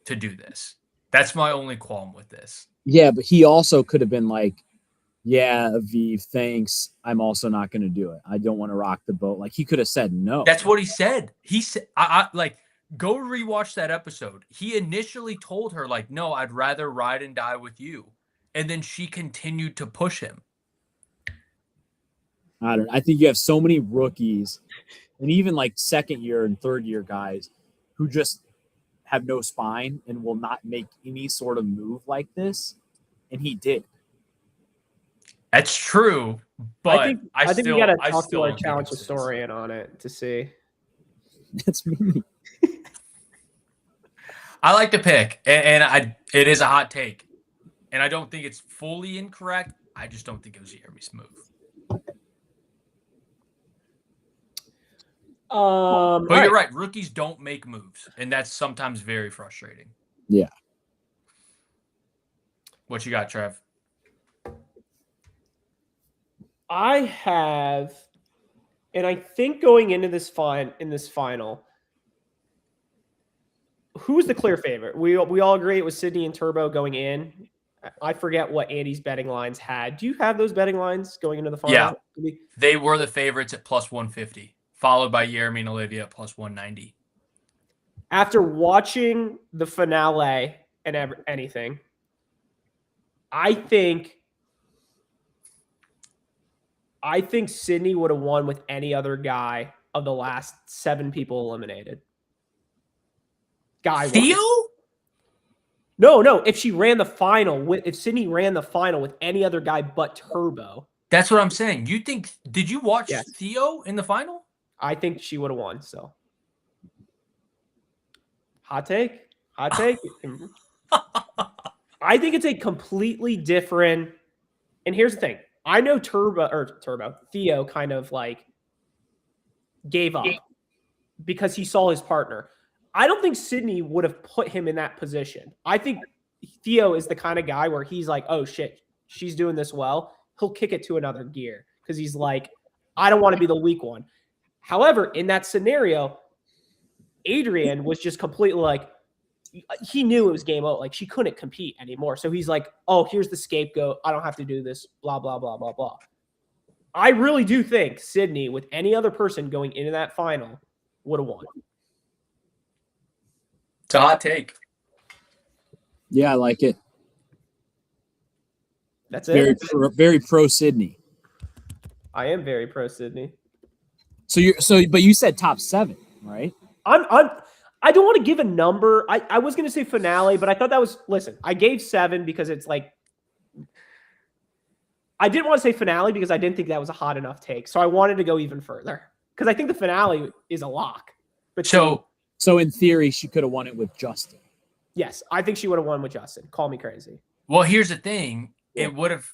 to do this. That's my only qualm with this. Yeah, but he also could have been like, yeah, Aviv, thanks. I'm also not going to do it. I don't want to rock the boat. Like he could have said no. That's what he said. He said, I like, go rewatch that episode. He initially told her, like, no, I'd rather ride and die with you. And then she continued to push him. I think you have so many rookies and even like second year and third year guys who just have no spine and will not make any sort of move like this. And he did. That's true, but I think we got to talk to our don't think challenge it's this. historian on it to see. That's me. I like the pick, and it is a hot take, and I don't think it's fully incorrect. I just don't think it was Jeremy's move. But you're right. Rookies don't make moves, and that's sometimes very frustrating. Yeah. What you got, Trev? I have, and I think going into this final, who's the clear favorite? We all agree it was Sydney and Turbo going in. I forget what Andy's betting lines had. Do you have those betting lines going into the final? Yeah, they were the favorites at plus 150, followed by Jeremy and Olivia at plus 190. After watching the finale and anything, I think Sydney would have won with any other guy of the last 7 people eliminated. Theo? No. If she ran the final if Sydney ran the final with any other guy but Turbo. That's what I'm saying. Did you watch Yes. Theo in the final? I think she would have won. So hot take. I think it's a completely different. And here's the thing. I know Theo kind of like gave up because he saw his partner. I don't think Sydney would have put him in that position. I think Theo is the kind of guy where he's like, oh shit, she's doing this well. He'll kick it to another gear because he's like, I don't want to be the weak one. However, in that scenario, Adrian was just completely like, he knew it was game out. Like she couldn't compete anymore. So he's like, oh, here's the scapegoat. I don't have to do this, blah, blah, blah, blah, blah. I really do think Sydney, with any other person going into that final, would have won. It's a hot take. Yeah, I like it. That's it. Very pro Sydney. I am very pro Sydney. But you said top 7, right? I don't want to give a number. I was going to say finale, but I thought that was, listen, I gave 7 because it's like, I didn't want to say finale because I didn't think that was a hot enough take. So I wanted to go even further because I think the finale is a lock. But so in theory, she could have won it with Justin. Yes, I think she would have won with Justin. Call me crazy. Well, here's the thing. It would have,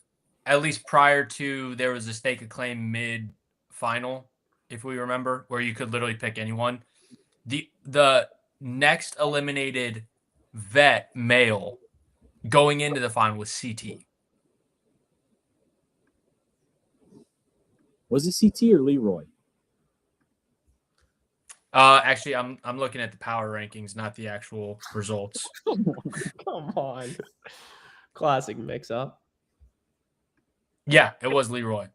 at least prior to, there was a stake of claim mid-final, if we remember, where you could literally pick anyone. The next eliminated vet male going into the final was CT. Was it CT or Leroy? Actually, I'm looking at the power rankings, not the actual results. Come on. Classic mix-up. Yeah, it was Leroy.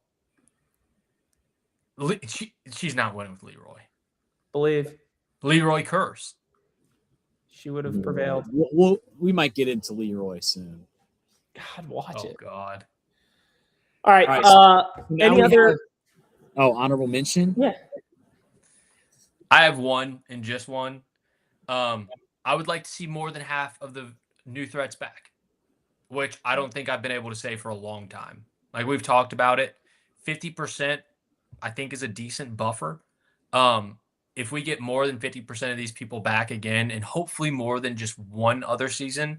She's not winning with Leroy. Believe. Leroy curse. She would have prevailed. We might get into Leroy soon. God, watch it. Oh, God. All right. So any other? Honorable mention? Yeah. I have one and just one. I would like to see more than half of the new threats back, which I don't think I've been able to say for a long time. Like we've talked about it, 50% I think is a decent buffer. If we get more than 50% of these people back again, and hopefully more than just one other season,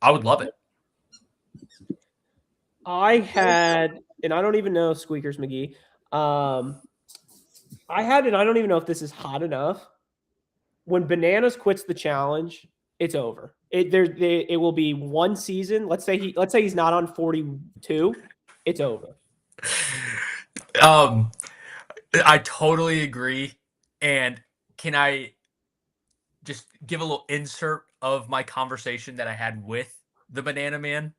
I would love it. I had, and I don't even know, Squeakers McGee. I had, and I don't even know if this is hot enough. When Bananas quits the challenge, it's over. It will be one season. Let's say he's not on 42. It's over. Um, I totally agree. And can I just give a little insert of my conversation that I had with the Banana Man?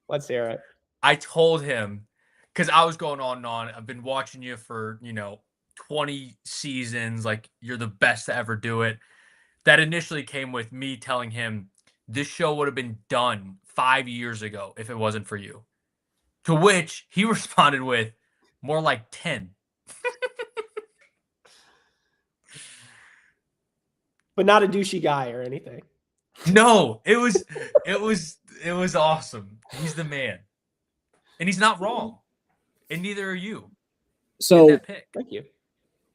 Let's hear it. I told him because I was going on and on. I've been watching you for 20 seasons. Like you're the best to ever do it. That initially came with me telling him this show would have been done 5 years ago if it wasn't for you. To which he responded with more like 10. But not a douchey guy or anything. No, it was awesome. He's the man. And he's not wrong. And neither are you. So that pick. Thank you.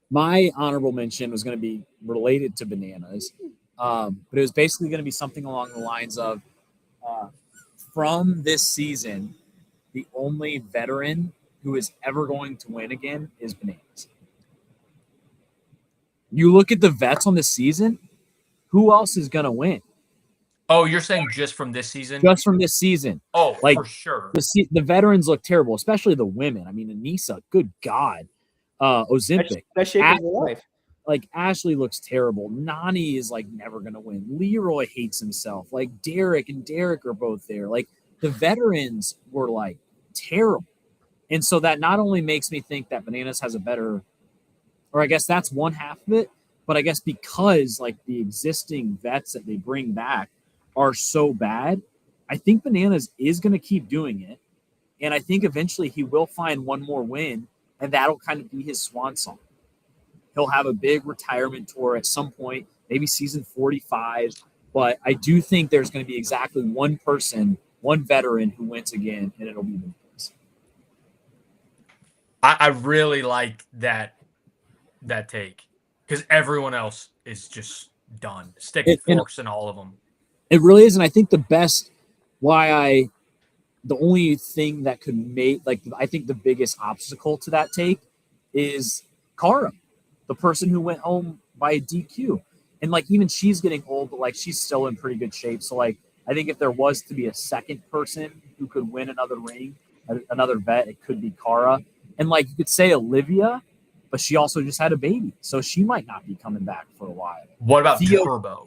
my honorable mention was going to be related to bananas, but it was basically going to be something along the lines of from this season, the only veteran who is ever going to win again is Bananas. You look at the vets on this season, who else is going to win? Oh, you're saying just from this season? Just from this season. Oh, like, for sure. The veterans look terrible, especially the women. I mean, Anissa, good God. Ozempic. Best shape of your life. Like, Ashley looks terrible. Nani is, like, never going to win. Leroy hates himself. Like, Derek and Derek are both there. Like, the veterans were, like, terrible. And so that not only makes me think that Bananas has a better, or I guess that's one half of it, but I guess because, like, the existing vets that they bring back are so bad, I think Bananas is going to keep doing it. And I think eventually he will find one more win, and that'll kind of be his swan song. He'll have a big retirement tour at some point, maybe season 45. But I do think there's going to be exactly one person, one veteran who wins again, and it'll be Bananas. I really like that take because everyone else is just done. Sticking forks in all of them. It really is, and I think the only thing that could make, like, I think the biggest obstacle to that take is Cara, the person who went home by a DQ. And, like, even she's getting old, but, like, she's still in pretty good shape. So, like, I think if there was to be a second person who could win another ring, another vet, it could be Cara. And, like, you could say Olivia, but she also just had a baby. So she might not be coming back for a while. What about Turbo?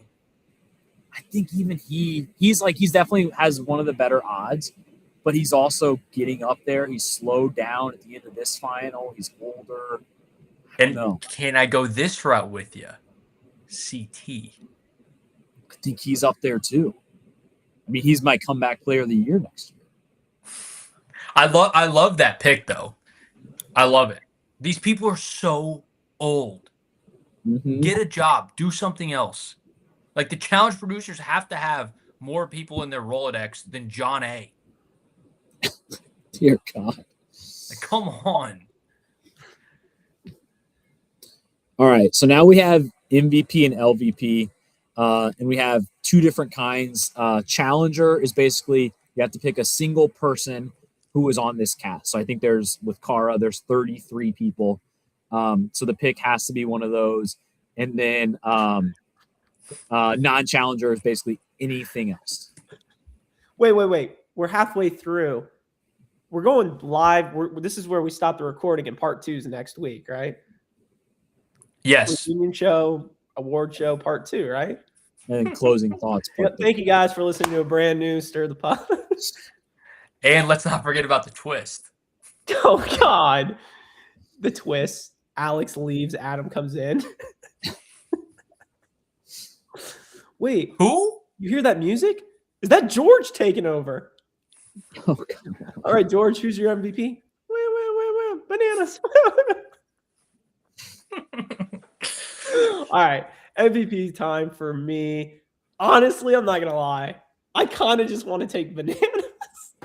I think even he's definitely has one of the better odds, but he's also getting up there. He's slowed down at the end of this final. He's older. And can I go this route with you? CT. I think he's up there too. I mean, he's my comeback player of the year next year. I love that pick though. I love it. These people are so old. Mm-hmm. Get a job. Do something else. Like the challenge producers have to have more people in their Rolodex than John A. Dear God. Like, come on. All right. So now we have MVP and LVP, and we have two different kinds. Challenger is basically you have to pick a single person who is on this cast. So I think with Cara, there's 33 people. So the pick has to be one of those. And then non-challenger is basically anything else. Wait. We're halfway through. We're going live. This is where we stop the recording, and part 2 is next week, right? Yes. Union show, award show, part 2, right? And closing thoughts. Thank you guys for listening to a brand new Stir the Pot. And let's not forget about the twist. Oh, God. The twist. Alex leaves. Adam comes in. Wait. Who? You hear that music? Is that George taking over? Oh, God. All right, George, who's your MVP? Wait. Bananas. All right. MVP time for me. Honestly, I'm not going to lie. I kind of just want to take Bananas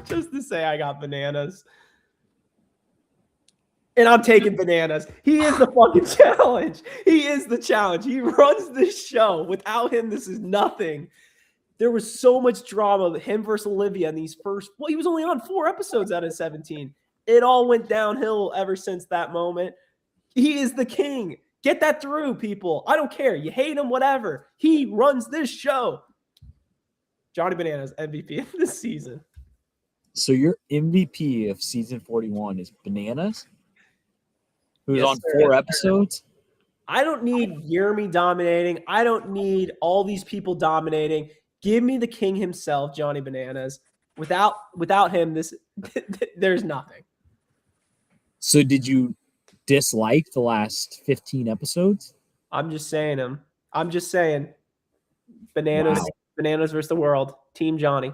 just to say I got Bananas. And I'm taking Bananas. He is the fucking challenge. He is the challenge. He runs this show. Without him, this is nothing. There was so much drama with him versus Olivia in these first. Well, he was only on 4 episodes out of 17. It all went downhill ever since that moment. He is the king. Get that through, people. I don't care. You hate him, whatever. He runs this show. Johnny Bananas, MVP of this season. So your MVP of season 41 is Bananas? who's Yes, on sir. 4 episodes. I don't need Jeremy dominating. I don't need all these people dominating. Give me the king himself, Johnny Bananas. Without him, there's nothing. So did you dislike the last 15 episodes? I'm just saying him. I'm just saying bananas. Wow. Bananas versus the world. Team Johnny.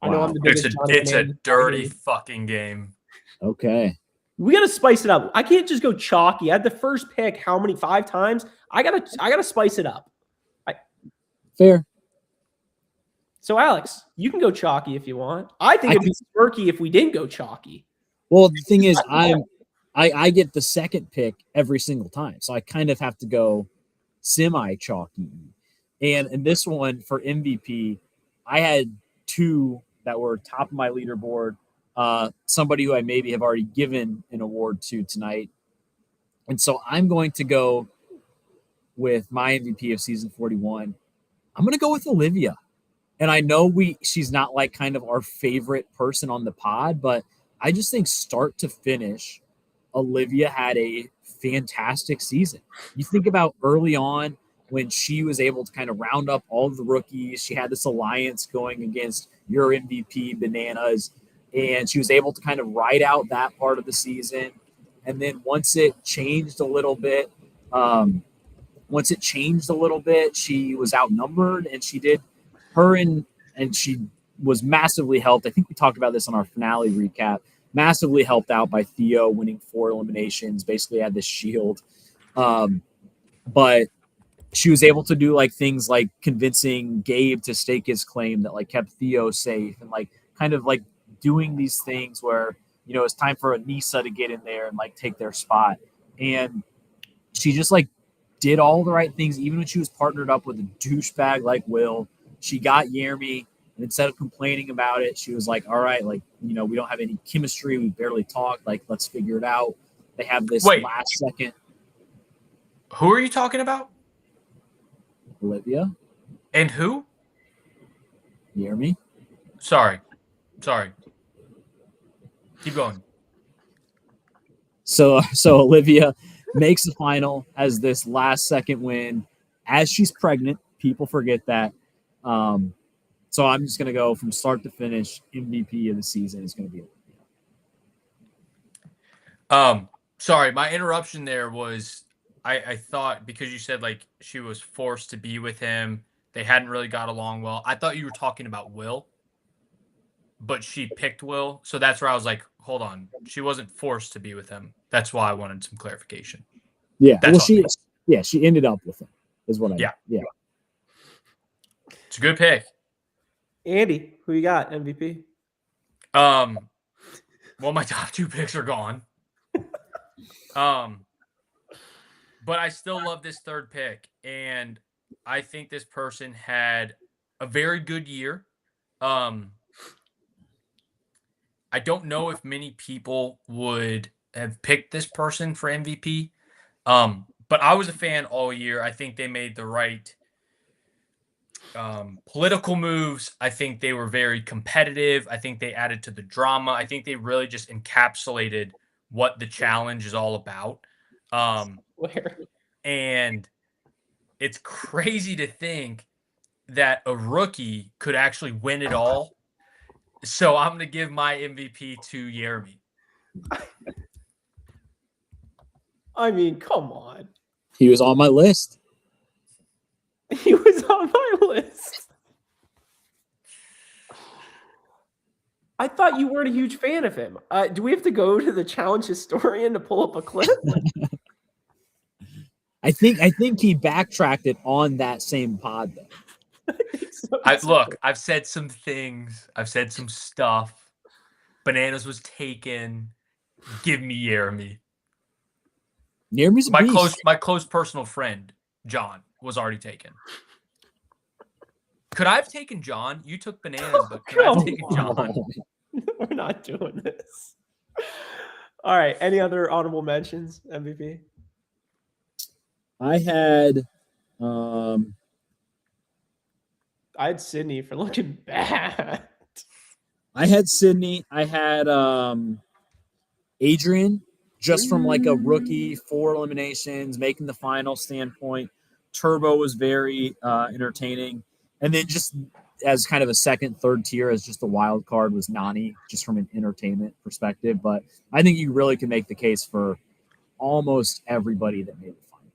I know Wow. I'm the biggest Johnny It's a Bananas dirty fan. fucking game. Okay. We gotta spice it up. I can't just go chalky. I had the first pick. How many? 5 times. I gotta spice it up. Fair. So Alex, you can go chalky if you want. I think it'd be smirky if we didn't go chalky. Well, the thing is, I get the second pick every single time, so I kind of have to go semi chalky. And in this one for MVP, I had 2 that were top of my leaderboard. Somebody who I maybe have already given an award to tonight, and so I'm going to go with my MVP of season 41. I'm going to go with Olivia. And I know she's not like kind of our favorite person on the pod, but I just think start to finish, Olivia had a fantastic season. You think about early on when she was able to kind of round up all of the rookies. She had this alliance going against your MVP Bananas, and she was able to kind of ride out that part of the season. And then once it changed a little bit, she was outnumbered, and she did and she was massively helped. I think we talked about this on our finale recap. Massively helped out by Theo winning 4 eliminations. Basically had this shield, but she was able to do like things like convincing Gabe to stake his claim that like kept Theo safe, and like kind of like doing these things where it's time for Anissa to get in there and like take their spot. And she just like did all the right things, even when she was partnered up with a douchebag like Will. She got Jeremy, and instead of complaining about it, she was like, all right, like, we don't have any chemistry. We barely talk. Like, let's figure it out. They have this last second. Who are you talking about? Olivia. And who? Jeremy. Sorry. Keep going. So Olivia makes the final, has this last second win as she's pregnant. People forget that. So I'm just going to go from start to finish. MVP of the season is going to be Olivia. Sorry, my interruption there was I thought because you said like she was forced to be with him, they hadn't really got along well. I thought you were talking about Will, but she picked Will. So that's where I was like, hold on. She wasn't forced to be with him. That's why I wanted some clarification. Yeah. That's she ended up with him is what I mean. Yeah. It's a good pick. Andy, who you got? MVP? Well, my top 2 picks are gone. But I still love this third pick, and I think this person had a very good year. I don't know if many people would have picked this person for MVP. But I was a fan all year. I think they made the right political moves. I think they were very competitive. I think they added to the drama. I think they really just encapsulated what the challenge is all about. And it's crazy to think that a rookie could actually win it all. So I'm going to give my MVP to Jeremy. I mean, come on. He was on my list. He was on my list. I thought you weren't a huge fan of him. Do we have to go to the challenge historian to pull up a clip? I think he backtracked it on that same pod though. Look, I've said some things. I've said some stuff. Bananas was taken. Give me Jeremy. Jeremy's a beast. My close personal friend, John, was already taken. Could I have taken John? You took Bananas, but could I have taken John? We're not doing this. All right. Any other honorable mentions, MVP? I had Sydney for looking bad. I had Sydney. I had Adrian just from like a rookie, 4 eliminations, making the final standpoint. Turbo was very entertaining. And then just as kind of a second, third tier, as just a wild card was Nani, just from an entertainment perspective. But I think you really can make the case for almost everybody that made the final.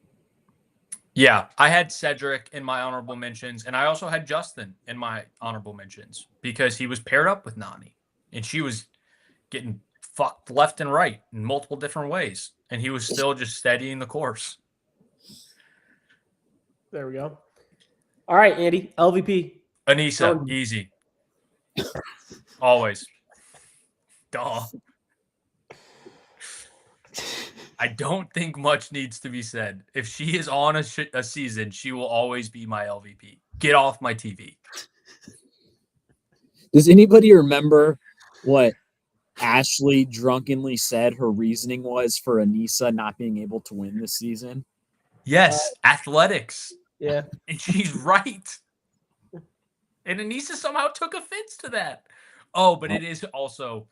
Yeah, I had Cedric in my honorable mentions, and I also had Justin in my honorable mentions because he was paired up with Nani, and she was getting fucked left and right in multiple different ways, and he was still just steadying the course. There we go. All right, Andy, LVP. Anissa, easy. Always. Duh. I don't think much needs to be said. If she is on a season, she will always be my LVP. Get off my TV. Does anybody remember what Ashley drunkenly said her reasoning was for Anissa not being able to win this season? Yes, athletics. Yeah. And she's right. And Anissa somehow took offense to that. Oh, but it is also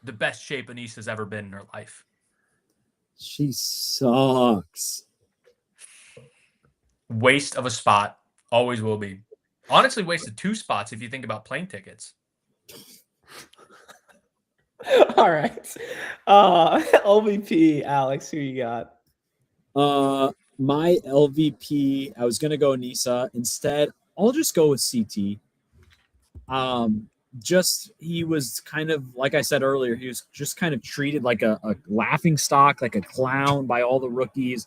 the best shape Anissa's ever been in her life. She sucks. Waste of a spot. Always will be. Honestly, wasted 2 spots if you think about plane tickets. All right. LVP, Alex, who you got? My LVP, I was gonna go Anissa. Instead, I'll just go with CT. Just he was kind of, like I said earlier, he was just kind of treated like a laughing stock, like a clown by all the rookies.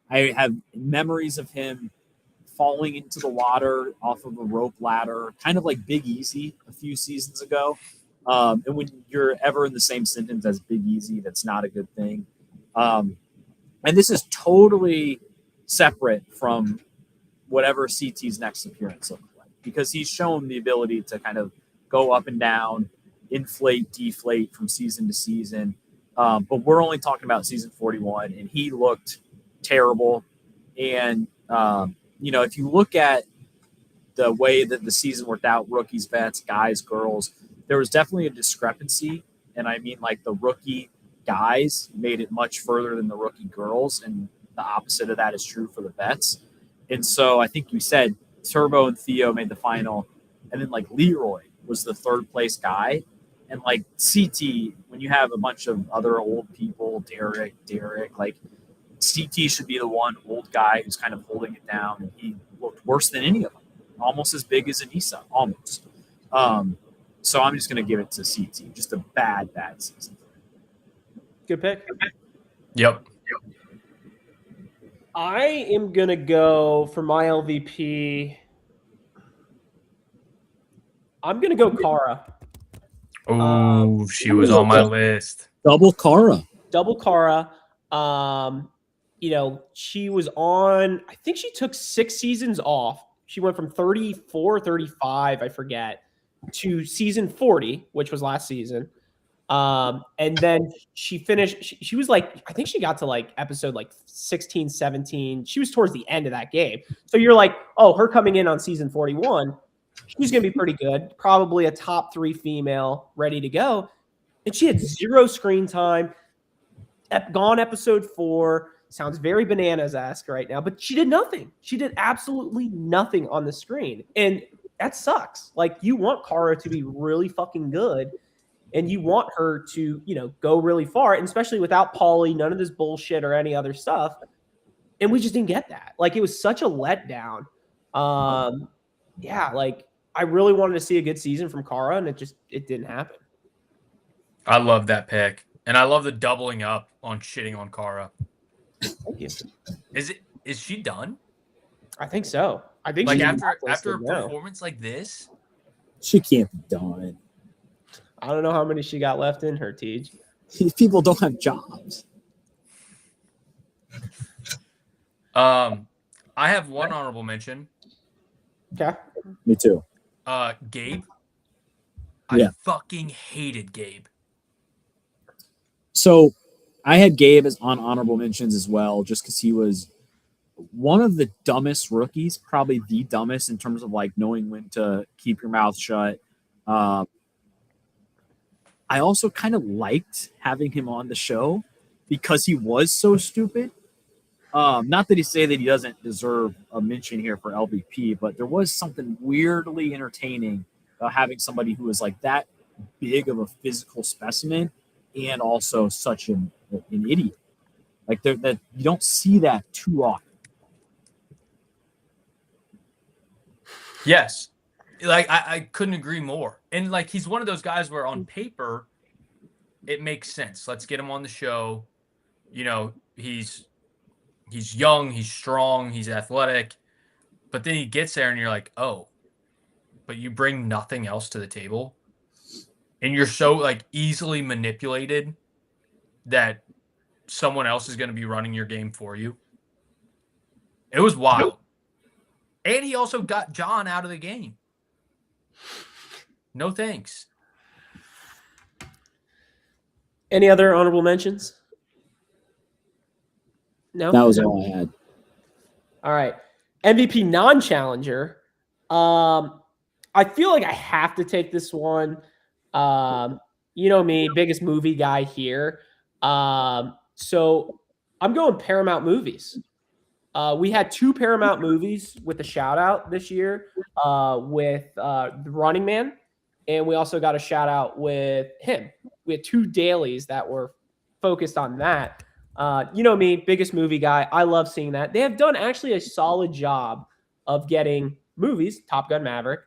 I have memories of him falling into the water off of a rope ladder, kind of like Big Easy a few seasons ago. And when you're ever in the same sentence as Big Easy, that's not a good thing. And this is totally separate from whatever CT's next appearance looks like, because he's shown the ability to kind of go up and down, inflate, deflate from season to season. But we're only talking about season 41, and he looked terrible. And, if you look at the way that the season worked out, rookies, vets, guys, girls, there was definitely a discrepancy. And I mean, like, the rookie guys made it much further than the rookie girls, and the opposite of that is true for the vets. And so I think you said Turbo and Theo made the final, and then like Leroy was the third place guy. And like CT, when you have a bunch of other old people, Derek, like CT should be the one old guy who's kind of holding it down, and he looked worse than any of them, almost as big as Anissa, almost. So I'm just going to give it to CT. Just a bad season. Good pick. Yep. I am going to go for my LVP. I'm going to go Kara. Oh, she was on my list. Double Kara. She was on, I think she took 6 seasons off. She went from 34, 35, I forget, to season 40, which was last season. And then she finished, she was like, I think she got to like episode like 16, 17. She was towards the end of that game. So you're like, oh, her coming in on season 41, she's going to be pretty good. Probably a top 3 female ready to go. And she had 0 screen time. Gone episode 4. Sounds very bananas-esque right now, but she did nothing. She did absolutely nothing on the screen. And that sucks. Like, you want Kara to be really fucking good, and you want her to, go really far, and especially without Paulie, none of this bullshit or any other stuff. And we just didn't get that. Like, it was such a letdown. I really wanted to see a good season from Kara, and it didn't happen. I love that pick. And I love the doubling up on shitting on Kara. Thank you. Is she done? I think so. I think like after a performance like this, she can't be done. I don't know how many she got left in her, Tej. People don't have jobs. I have one honorable mention. Okay. Me too. Gabe. I fucking hated Gabe. So I had Gabe as on honorable mentions as well, just because he was one of the dumbest rookies, probably the dumbest in terms of like knowing when to keep your mouth shut. I also kind of liked having him on the show because he was so stupid. Not that he say that he doesn't deserve a mention here for LVP, but there was something weirdly entertaining about having somebody who was like that big of a physical specimen and also such an idiot. Like that you don't see that too often. Yes. Like I couldn't agree more. And like he's one of those guys where on paper it makes sense. Let's get him on the show. You know, he's young, he's strong, he's athletic. But then he gets there and you're like, "Oh, but you bring nothing else to the table." And you're so like easily manipulated that someone else is going to be running your game for you. It was wild. And he also got John out of the game. No thanks. Any other honorable mentions? No? That was all I had. All right. MVP non-challenger. I feel like I have to take this one. You know me, biggest movie guy here. So I'm going Paramount movies. We had 2 Paramount movies with a shout out this year with The Running Man, and we also got a shout out with him. We had 2 dailies that were focused on that. You know me, biggest movie guy. I love seeing that. They have done actually a solid job of getting movies, Top Gun Maverick,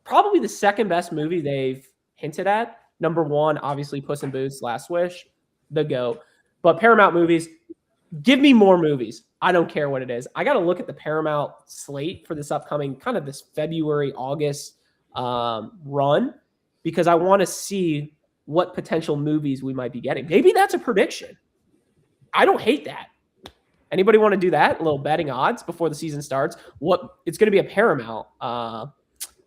probably the second best movie they've hinted at. Number 1, obviously Puss in Boots, Last Wish, the GOAT. But Paramount movies, give me more movies. I don't care what it is. I got to look at the Paramount slate for this upcoming kind of this February, August run because I want to see what potential movies we might be getting. Maybe that's a prediction. I don't hate that. Anybody want to do that? A little betting odds before the season starts. What it's going to be a Paramount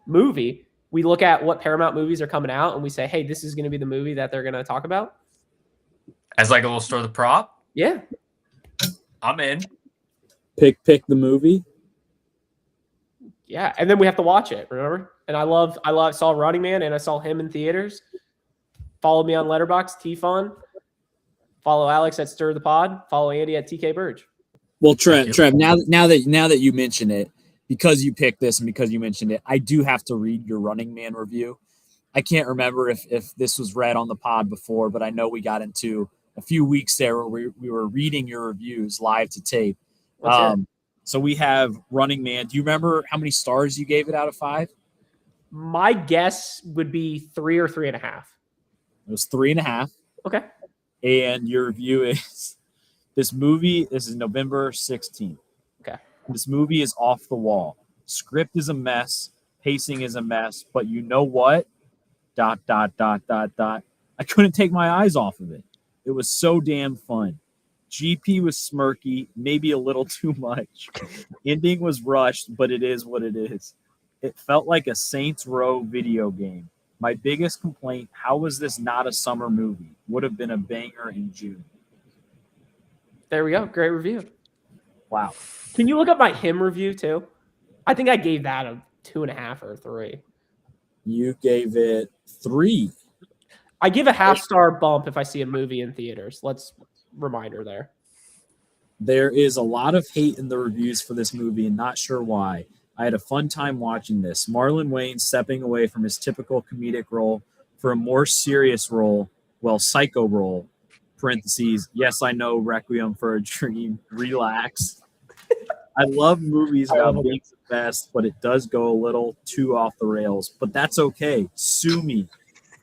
movie. We look at what Paramount movies are coming out and we say, hey, this is going to be the movie that they're going to talk about. As like a little store the prop? Yeah. I'm in. Pick the movie. Yeah. And then we have to watch it, remember? And I saw Running Man and I saw him in theaters. Follow me on Letterboxd, T-Fun. Follow Alex at Stir the Pod. Follow Andy at TK Burge. Well, Trev, now that you mention it, because you picked this and because you mentioned it, I do have to read your Running Man review. I can't remember if this was read on the pod before, but I know we got into a few weeks there where we were reading your reviews live to tape. So we have Running Man. Do you remember how many stars you gave it out of 5? My guess would be 3 or 3.5. It was 3.5. Okay. And your review is this is November 16th. Okay. This movie is off the wall. Script is a mess. Pacing is a mess. But you know what? ... I couldn't take my eyes off of it. It was so damn fun. GP was smirky, maybe a little too much. Ending was rushed, but it is what it is. It felt like a Saints Row video game. My biggest complaint, how was this not a summer movie? Would have been a banger in June. There we go. Great review. Wow. Can you look up my him review too? I think I gave that a 2.5 or 3. You gave it 3. I give a half-star bump if I see a movie in theaters. Let's reminder there. There is a lot of hate in the reviews for this movie and not sure why. I had a fun time watching this. Marlon Wayne stepping away from his typical comedic role for a more serious role, psycho role, parentheses, yes, I know, Requiem for a Dream, relax. I love movies about being the best, but it does go a little too off the rails. But that's okay. Sue me.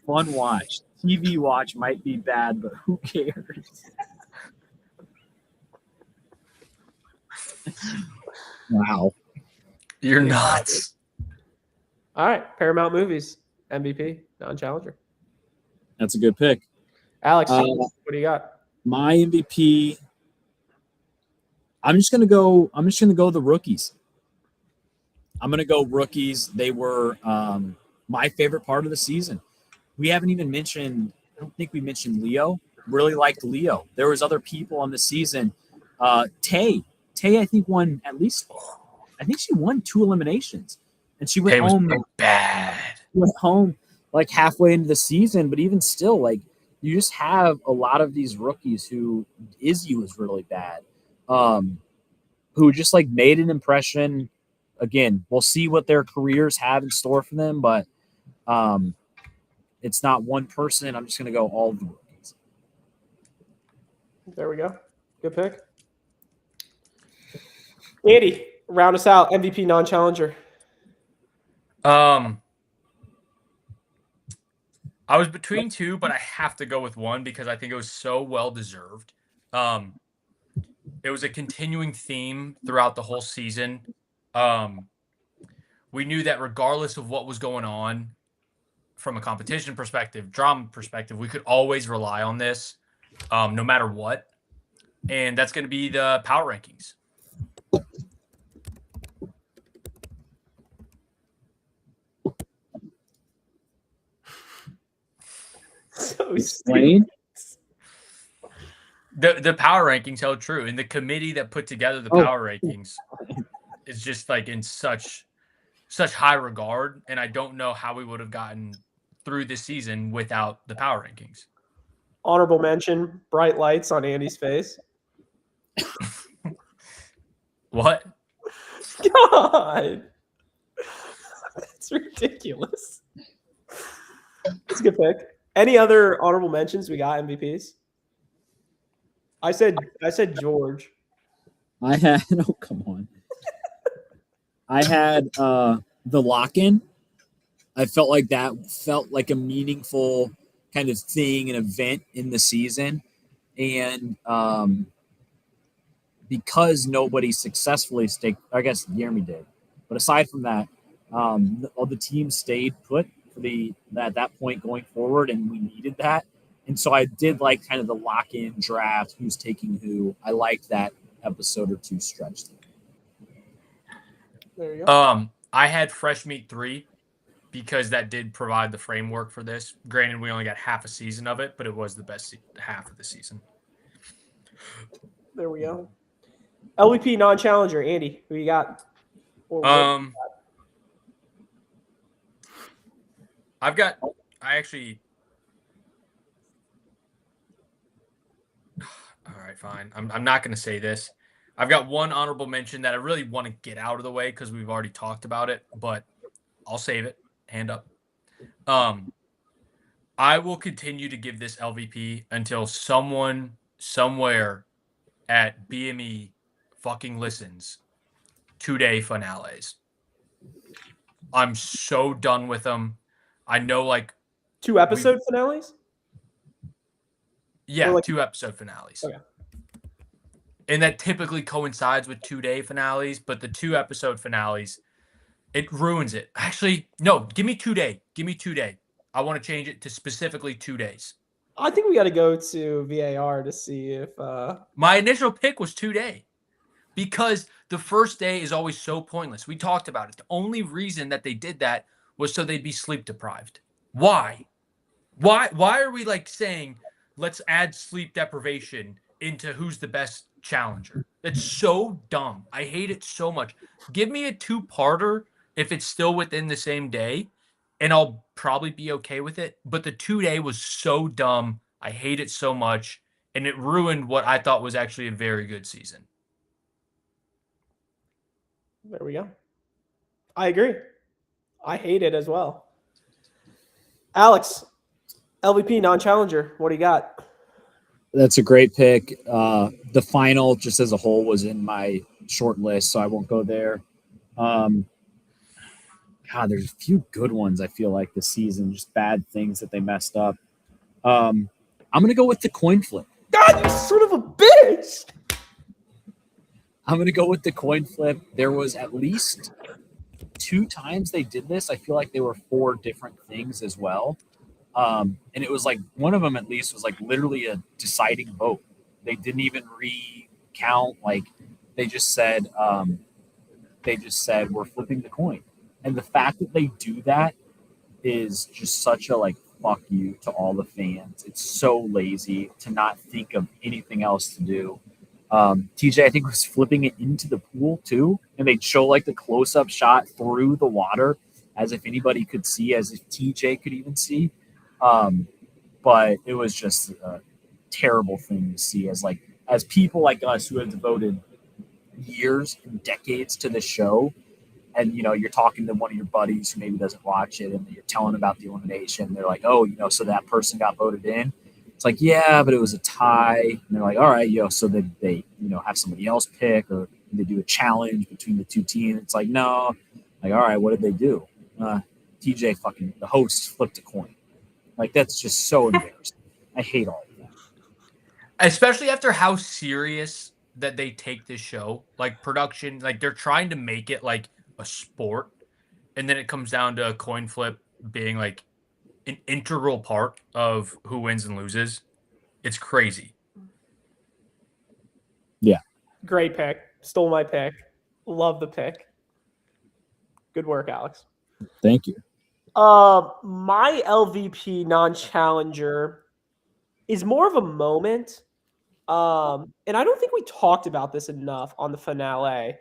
Fun watch. TV watch might be bad, but who cares? Wow. You're nuts. All right. Paramount Movies. MVP. Non-challenger. That's a good pick. Alex, what do you got? My MVP. I'm just gonna go the rookies. I'm gonna go rookies. They were my favorite part of the season. We haven't even mentioned. I don't think we mentioned Leo. Really liked Leo. There was other people on the season. Tay, I think won at least. I think she won 2 eliminations, and she went home bad. Went home like halfway into the season, but even still, like you just have a lot of these rookies who Izzy was really bad, who just like made an impression. Again, we'll see what their careers have in store for them, but it's not one person. I'm just going to go all the rookies. There we go. Good pick. Andy, round us out. MVP non-challenger. I was between two, but I have to go with one because I think it was so well deserved. It was a continuing theme throughout the whole season. We knew that regardless of what was going on from a competition perspective, drama perspective, we could always rely on this, no matter what. And that's going to be the power rankings. So Explain. The power rankings held true, and the committee that put together the power rankings is just like in such high regard, and I don't know how we would have gotten through this season without the power rankings. Honorable mention: bright lights on Andy's face. What? God, that's ridiculous. That's a good pick. Any other honorable mentions? We got MVPs. I said George. I had come on. I had the lock-in. I felt like that felt like a meaningful kind of thing, an event in the season. And because nobody successfully stayed, I guess Jeremy did. But aside from that, all the teams stayed put for that point going forward, and we needed that. And so I did like kind of the lock-in draft, who's taking who. I liked that episode or two stretch. There you go. I had Fresh Meat 3 because that did provide the framework for this. Granted, we only got half a season of it, but it was the best half of the season. There we go. LVP non-challenger, Andy, who you got? All right, fine. I'm not going to say this. I've got one honorable mention that I really want to get out of the way because we've already talked about it, but I'll save it. Hand up. I will continue to give this LVP until someone somewhere at BME fucking listens. 2-day finales. I'm so done with them. I know, like 2 episode finales. Yeah, like, 2 episode finales. Okay. And that typically coincides with 2-day finales, but the 2 episode finales, it ruins it. Actually, no, give me 2-day. Give me 2-day. I want to change it to specifically 2 days. I think we got to go to VAR to see if. My initial pick was 2-day because the first day is always so pointless. We talked about it. The only reason that they did that was so they'd be sleep deprived. Why? Why are we like saying, let's add sleep deprivation into who's the best challenger? That's so dumb. I hate it so much. Give me a 2-parter if it's still within the same day, and I'll probably be okay with it. But the 2-day was so dumb. I hate it so much, and it ruined what I thought was actually a very good season. There we go. I agree. I hate it as well. Alex, LVP non-challenger. What do you got? That's a great pick. The final, just as a whole, was in my short list, so I won't go there. There's a few good ones, I feel like, this season. Just bad things that they messed up. I'm going to go with the coin flip. God, you son of a bitch! I'm going to go with the coin flip. There was at least 2 times they did this. I feel like they were 4 different things as well. And it was like one of them at least was like literally a deciding vote. They didn't even recount. Like they just said we're flipping the coin. And the fact that they do that is just such a like fuck you to all the fans. It's so lazy to not think of anything else to do. TJ, I think, was flipping it into the pool too, and they'd show like the close-up shot through the water as if anybody could see, as if TJ could even see. but it was just a terrible thing to see as people like us who have devoted years and decades to the show. And, you're talking to one of your buddies who maybe doesn't watch it and you're telling about the elimination. They're like, oh, so that person got voted in. It's like, yeah, but it was a tie. And they're like, all right, so they have somebody else pick, or they do a challenge between the two teams. It's like, no. Like, all right, what did they do? TJ the host flipped a coin. Like, that's just so embarrassing. I hate all of that. Especially after how serious that they take this show. Like, production, like, they're trying to make it like a sport, and then it comes down to a coin flip being like an integral part of who wins and loses. It's crazy. Yeah. Great pick. Stole my pick. Love the pick. Good work, Alex. Thank you. My LVP non-challenger is more of a moment. And I don't think we talked about this enough on the finale.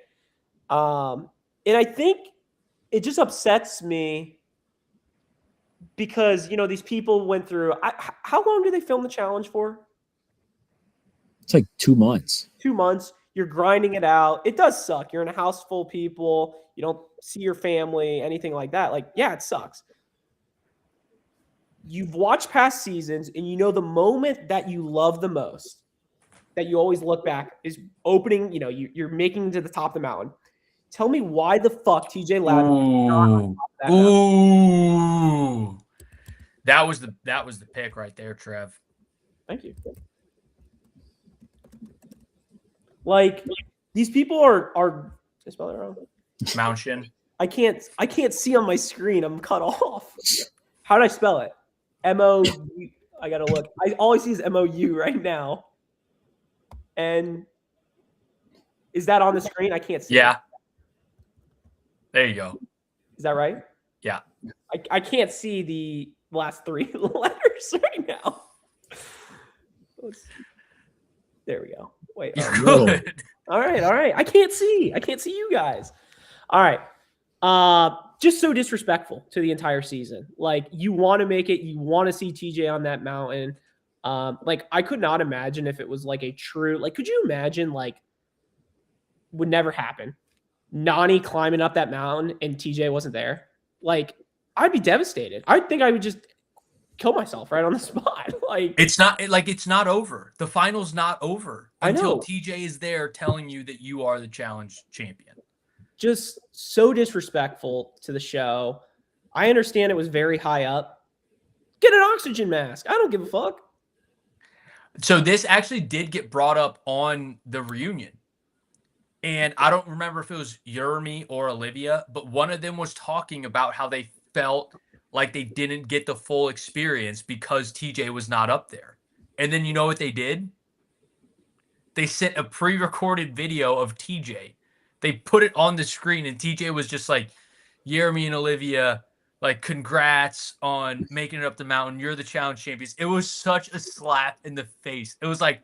And I think it just upsets me because, these people went through. How long do they film the challenge for? It's like 2 months. 2 months. You're grinding it out. It does suck. You're in a house full of people. You don't see your family, anything like that. Like, yeah, it sucks. You've watched past seasons, and the moment that you love the most, that you always look back, is opening. You're making it to the top of the mountain. Tell me why the fuck TJ Lavin. Ooh. That was the pick right there, Trev. Thank you. Like, these people are did I spell that wrong? Mountain. I can't see on my screen. I'm cut off. How did I spell it? M-O-U. I gotta look. All I see is M-O-U right now. And is that on the screen? I can't see. Yeah. It. There you go. Is that right? Yeah. I can't see the last 3 letters right now. There we go. Wait. You're good. All right. I can't see you guys. All right. Just so disrespectful to the entire season. Like, you want to make it, you want to see TJ on that mountain. Like, I could not imagine if it was like a true, like, could you imagine, like, would never happen, Nani climbing up that mountain and TJ wasn't there? Like, I'd be devastated. I think I would just kill myself right on the spot. Like, it's not over. The final's not over until TJ is there telling you that you are the challenge champion. Just so disrespectful to the show. I understand it was very high up. Get an oxygen mask. I don't give a fuck. So this actually did get brought up on the reunion. And I don't remember if it was Jeremy or Olivia, but one of them was talking about how they felt like they didn't get the full experience because TJ was not up there. And then you know what they did? They sent a pre-recorded video of TJ. They put it on the screen, and TJ was just like, Jeremy and Olivia, like, congrats on making it up the mountain. You're the challenge champions. It was such a slap in the face. It was like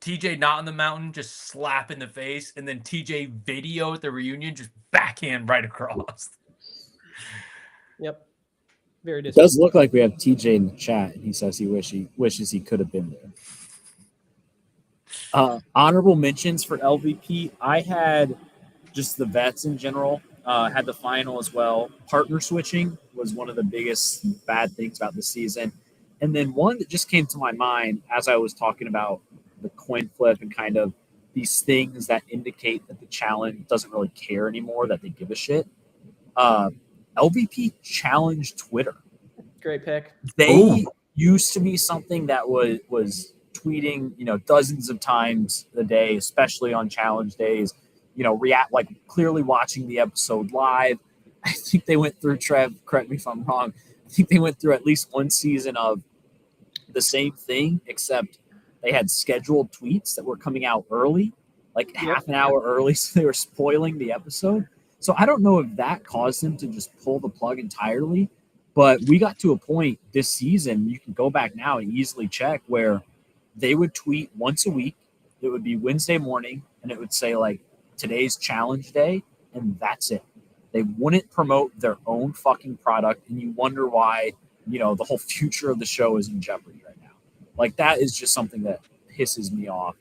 TJ not on the mountain, just slap in the face, and then TJ video at the reunion, just backhand right across. Yep. Very It does look like we have TJ in the chat, and he says he wishes he could have been there. Honorable mentions for LVP. I had just the vets in general. Had the final as well. Partner switching was one of the biggest bad things about the season. And then one that just came to my mind as I was talking about the coin flip and kind of these things that indicate that the challenge doesn't really care anymore, that they give a shit. LVP challenge Twitter. Great pick. They used to be something that was tweeting, dozens of times a day, especially on challenge days, react, like, clearly watching the episode live. I think they went through, Trev, correct me if I'm wrong, I think they went through at least one season of the same thing, except they had scheduled tweets that were coming out early, like half an hour early, so they were spoiling the episode. So I don't know if that caused them to just pull the plug entirely, but we got to a point this season, you can go back now and easily check, where they would tweet once a week. It would be Wednesday morning, and it would say, like, today's challenge day, and that's it. They wouldn't promote their own fucking product, and you wonder why the whole future of the show is in jeopardy right now. Like, that is just something that pisses me off.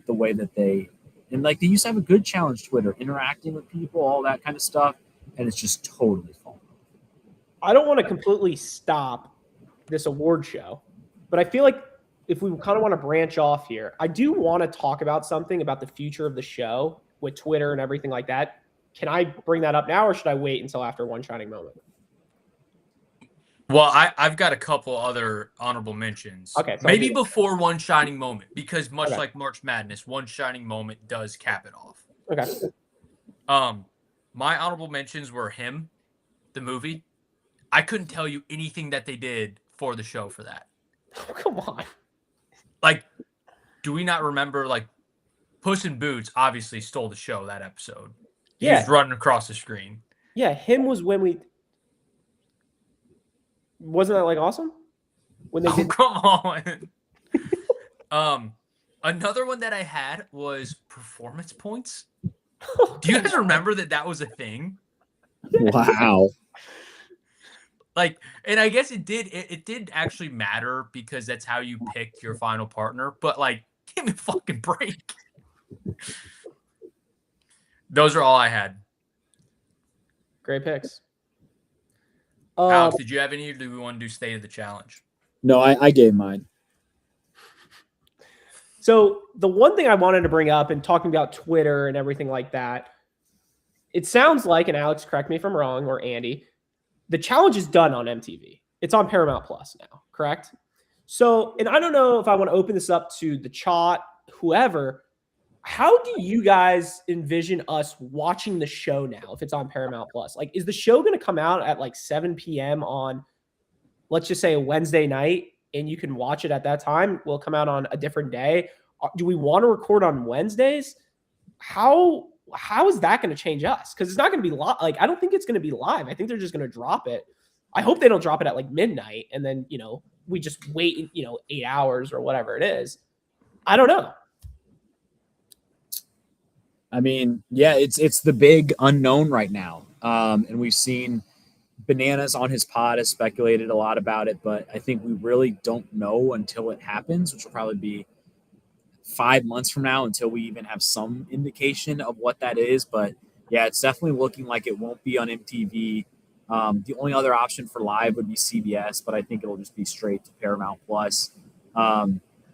The way that they used to have a good challenge Twitter, interacting with people, all that kind of stuff, and it's just totally fallen off. I don't want to completely stop this award show, but I feel like if we kind of want to branch off here, I do want to talk about something about the future of the show with Twitter and everything like that. Can I bring that up now, or should I wait until after One Shining Moment? Well, I've got a couple other honorable mentions. Okay. So maybe before One Shining Moment, because much Okay. like March Madness, One Shining Moment does cap it off. Okay. My honorable mentions were him, the movie. I couldn't tell you anything that they did for the show for that. Oh, come on. Like, do we not remember, like, Puss in Boots obviously stole the show that episode. He was running across the screen. Yeah, him was when we... Wasn't that, like, awesome? When they did... Come on. Another one that I had was performance points. Do you guys remember that was a thing? Wow. Like, and I guess it did actually matter because that's how you pick your final partner. But, like, give me a fucking break. Those are all I had. Great picks. Alex, did you have any, or do we want to do State of the Challenge? No, I gave mine. So the one thing I wanted to bring up and talking about Twitter and everything like that, it sounds like, and Alex, correct me if I'm wrong, or Andy, the challenge is done on MTV. It's on Paramount Plus now, correct? So, and I don't know if I want to open this up to the chat, whoever. How do you guys envision us watching the show now if it's on Paramount Plus? Like, is the show going to come out at like 7 p.m. on, let's just say, a Wednesday night, and you can watch it at that time? Will it come out on a different day? Do we want to record on Wednesdays? How is that going to change us? Because it's not going to be live. Like, I don't think it's going to be live. I think they're just going to drop it. I hope they don't drop it at like midnight, and then, we just wait, 8 hours or whatever it is. I don't know. I mean, yeah, it's the big unknown right now. And we've seen Bananas on his pod has speculated a lot about it, but I think we really don't know until it happens, which will probably be 5 months from now until we even have some indication of what that is. But yeah, it's definitely looking like it won't be on MTV. The only other option for live would be CBS, but I think it'll just be straight to Paramount Plus,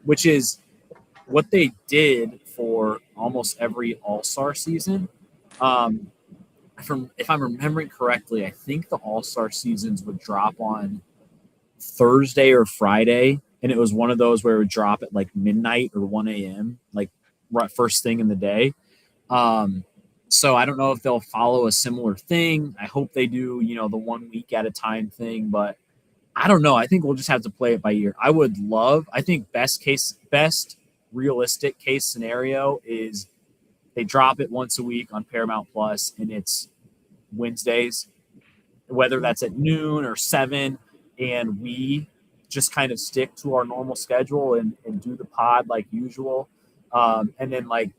which is what they did for almost every All-Star season. If I'm remembering correctly, I think the All-Star seasons would drop on Thursday or Friday, and it was one of those where it would drop at like midnight or 1 a.m., like right first thing in the day. So I don't know if they'll follow a similar thing. I hope they do, the 1 week at a time thing, but I don't know. I think we'll just have to play it by ear. I think best realistic case scenario is they drop it once a week on Paramount Plus, and it's Wednesdays, whether that's at noon or 7, and we just kind of stick to our normal schedule and do the pod like usual. And then, like,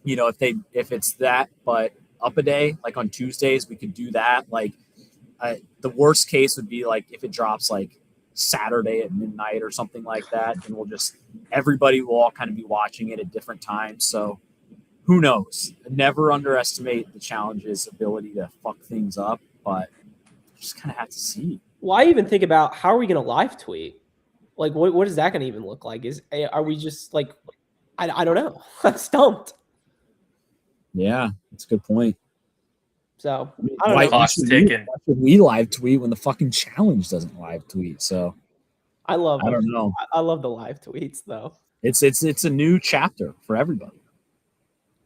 if it's that, but up a day, like on Tuesdays, we could do that. Like, the worst case would be like if it drops like Saturday at midnight or something like that, and everybody will all kind of be watching it at different times. So who knows? Never underestimate the challenge's ability to fuck things up, but just kind of have to see. Well, I even think about, how are we going to live tweet? Like, what is that going to even look like? Are we just like, I don't know. I'm stumped. Yeah, that's a good point. So I don't know. Why should we live tweet when the fucking challenge doesn't live tweet? So I don't know. I love the live tweets though. It's a new chapter for everybody.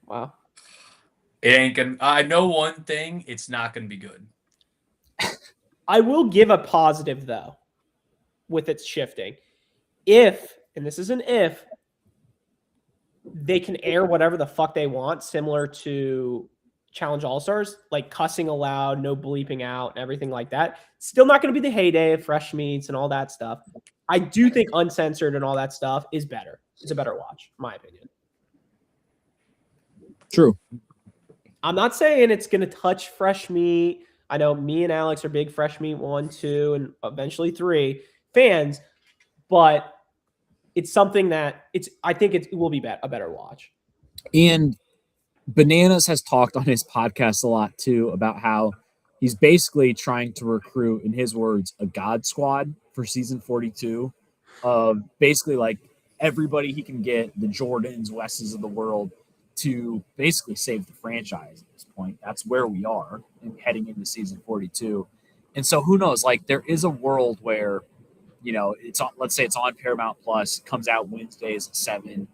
Wow. It ain't gonna. I know one thing. It's not gonna be good. I will give a positive though, with its shifting. If, and this is an if, they can air whatever the fuck they want, similar to Challenge All-Stars, like cussing aloud, no bleeping out, and everything like that. Still not going to be the heyday of fresh meats and all that stuff. I do think uncensored and all that stuff is better. It's a better watch, in my opinion. True. I'm not saying it's going to touch fresh meat I know me and Alex are big Fresh Meat 1, 2, and eventually 3 fans, but it's something that I think it will be a better watch. And Bananas has talked on his podcast a lot too about how he's basically trying to recruit, in his words, a God squad for season 42 of basically like everybody he can get, the Jordans, Wesses of the world, to basically save the franchise at this point. That's where we are and heading into season 42. And so who knows, like there is a world where, it's on, let's say it's on Paramount Plus, comes out Wednesdays at 7.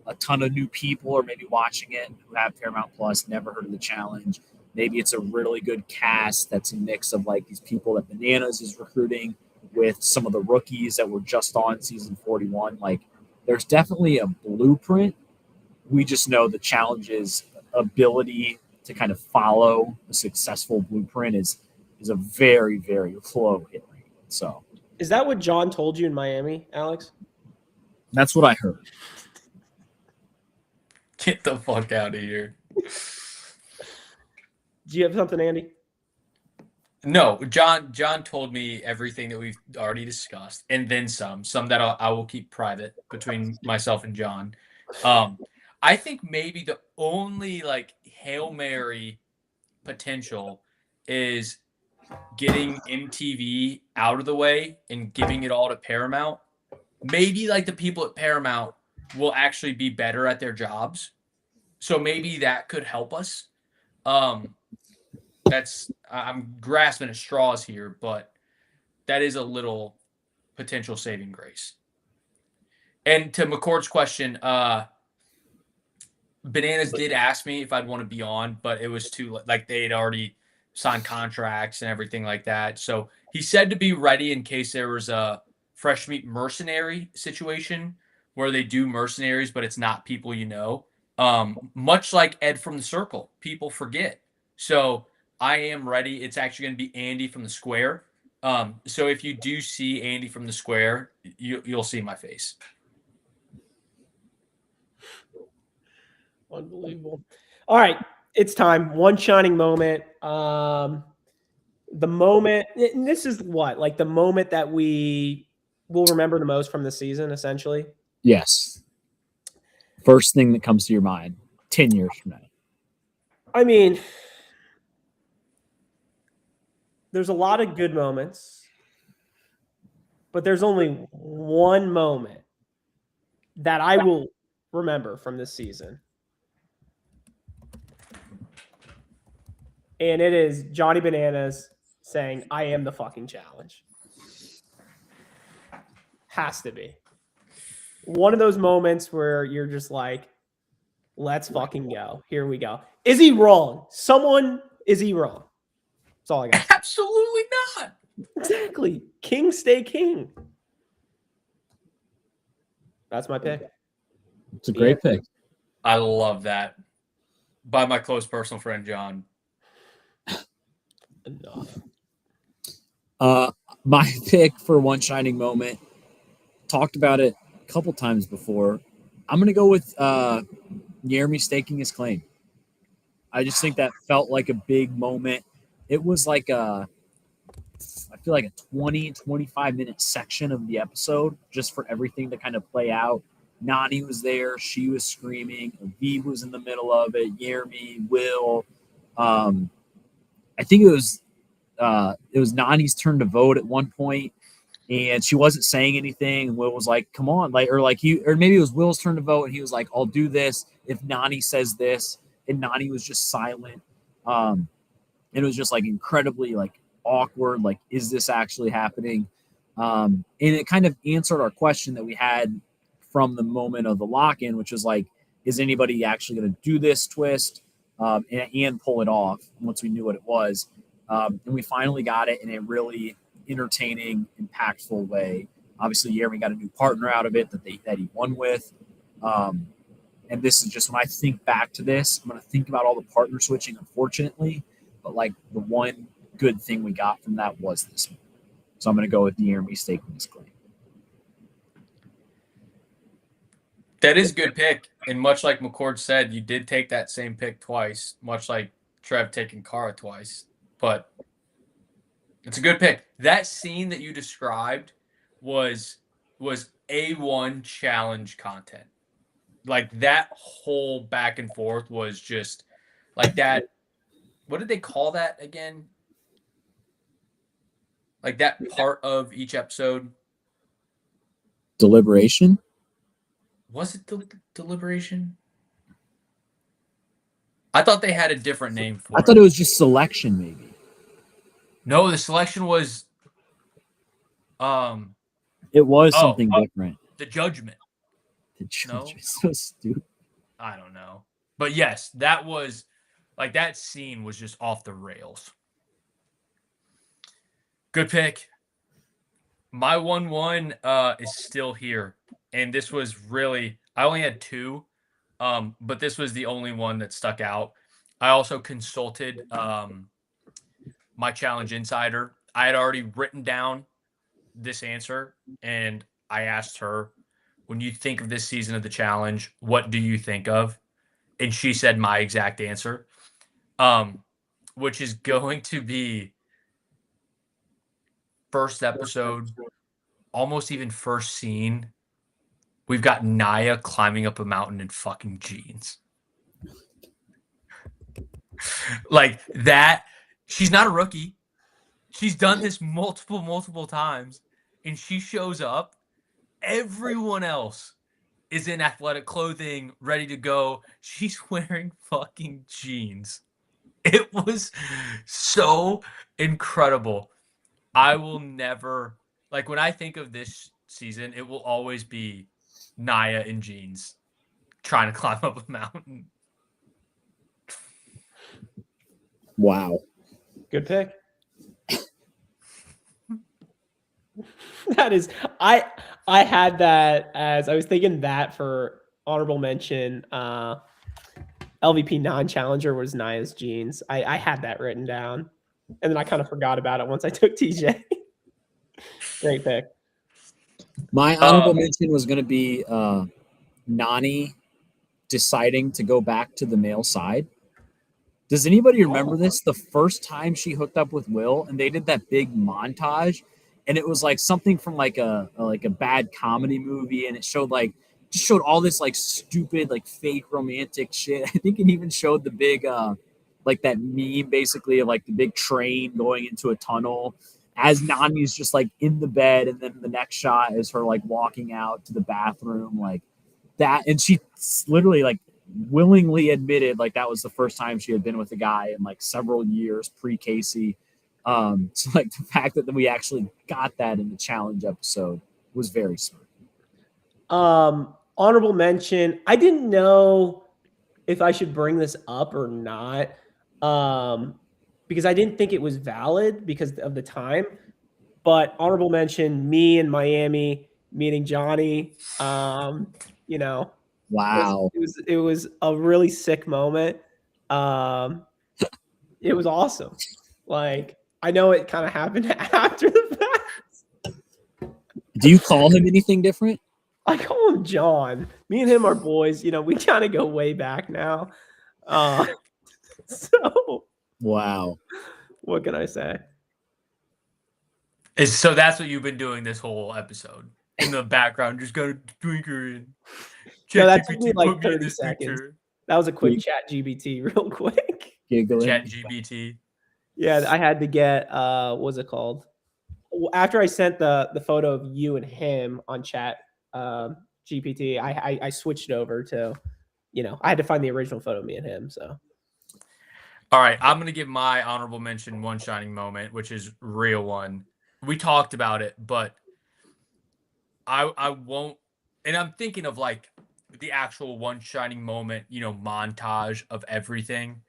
A ton of new people are maybe watching it who have Paramount Plus, never heard of the challenge. Maybe it's a really good cast that's a mix of like these people that Bananas is recruiting with some of the rookies that were just on season 41. Like there's definitely a blueprint. We just know the challenge's ability to kind of follow a successful blueprint is a very, very low hit rate. So is that what John told you in Miami, Alex? That's what I heard. Get the fuck out of here. Do you have something, Andy? No, John told me everything that we've already discussed, and then some that I will keep private between myself and John. I think maybe the only like Hail Mary potential is getting MTV out of the way and giving it all to Paramount. Maybe like the people at Paramount will actually be better at their jobs. So maybe that could help us. I'm grasping at straws here, but that is a little potential saving grace. And to McCord's question, Bananas did ask me if I'd want to be on, but it was too like they had already signed contracts and everything like that. So he said to be ready in case there was a Fresh Meat mercenary situation where they do mercenaries, but it's not people you know. Much like Ed from the Circle, people forget. So I am ready. It's actually going to be Andy from the Square. So if you do see Andy from the Square, you'll see my face. Unbelievable. All right, it's time. One shining moment. The moment, and this is what, like the moment that we will remember the most from the season, essentially. Yes. First thing that comes to your mind 10 years from now. I mean, there's a lot of good moments, but there's only one moment that I will remember from this season. And it is Johnny Bananas saying, I am the fucking challenge. Has to be. One of those moments where you're just like, let's fucking go. Here we go. Is he wrong? Is he wrong? That's all I got. Absolutely not. Exactly. King stay king. That's my pick. It's a great pick. I love that. By my close personal friend, John. Enough. My pick for one shining moment, talked about it a couple times before. I'm going to go with Jeremy staking his claim. I just think that felt like a big moment. It was like I feel like a 20, 25-minute section of the episode just for everything to kind of play out. Nani was there. She was screaming. Aviv was in the middle of it. Jeremy, Will. I think it was Nani's turn to vote at one point, and she wasn't saying anything. And Will was like, "Come on!" Or maybe it was Will's turn to vote, and he was like, "I'll do this if Nani says this," and Nani was just silent. And it was just like incredibly like awkward. Like, is this actually happening? And it kind of answered our question that we had from the moment of the lock-in, which was like, is anybody actually going to do this twist and pull it off once we knew what it was? And we finally got it in a really entertaining, impactful way. Obviously, Jeremy got a new partner out of it that he won with. And this is just, when I think back to this, I'm going to think about all the partner switching, unfortunately. But like the one good thing we got from that was this one. So I'm going to go with Jeremy staking his claim. That is a good pick. And much like McCord said, you did take that same pick twice, much like Trev taking Kara twice. But It's a good pick. That scene that you described was A1 challenge content. Like that whole back and forth was just like that. What did they call that again? Like that part of each episode. Deliberation. Was it deliberation? I thought they had a different name for it. I thought it was just selection, maybe. No, the selection was It was something different. the judgment. The judge No? is so stupid. I don't know. But yes, that was like that scene was just off the rails. Good pick. My 1-1 is still here. And this was really I only had 2. But this was the only one that stuck out. I also consulted my challenge insider. I had already written down this answer and I asked her, when you think of this season of the challenge, what do you think of? And she said my exact answer, which is going to be first episode, almost even first scene. We've got Naya climbing up a mountain in fucking jeans. Like that. She's not a rookie. She's done this multiple times. And she shows up. Everyone else is in athletic clothing, ready to go. She's wearing fucking jeans. It was so incredible. I will never, like, when I think of this season, it will always be Naya in jeans trying to climb up a mountain. Wow. Good pick. That is, I had that as I was thinking that for honorable mention. LVP non-challenger was Naya's jeans. I had that written down, and then I kind of forgot about it once I took TJ. Great pick. My honorable mention was going to be Nani deciding to go back to the male side. Does anybody remember this? The first time she hooked up with Will, and they did that big montage, and it was like something from like a bad comedy movie, and it showed just showed all this like stupid like fake romantic shit. I think it even showed the big like that meme basically of like the big train going into a tunnel as Nani's just like in the bed, and then the next shot is her like walking out to the bathroom like that, and she literally like willingly admitted like that was the first time she had been with a guy in like several years pre-Casey. So like the fact that we actually got that in the challenge episode was very smart. Honorable mention. I didn't know if I should bring this up or not, because I didn't think it was valid because of the time. But honorable mention, me in Miami meeting Johnny. You know, Wow. it was a really sick moment. It was awesome. Like, I know it kind of happened after the fact. Do you call him anything different? I call him John. Me and him are boys. You know, we kind of go way back now. So, wow. What can I say? So that's what you've been doing this whole episode in the background. Just got a drinker in. No, that took me like 30 seconds. Picture. That was a quick chat GBT real quick. Chat GPT. Yeah, I had to get what's it called? After I sent the photo of you and him on chat GPT, I switched over to, I had to find the original photo of me and him. So all right, I'm gonna give my honorable mention one shining moment, which is real one. We talked about it, but I won't, and I'm thinking of like the actual one shining moment, montage of everything.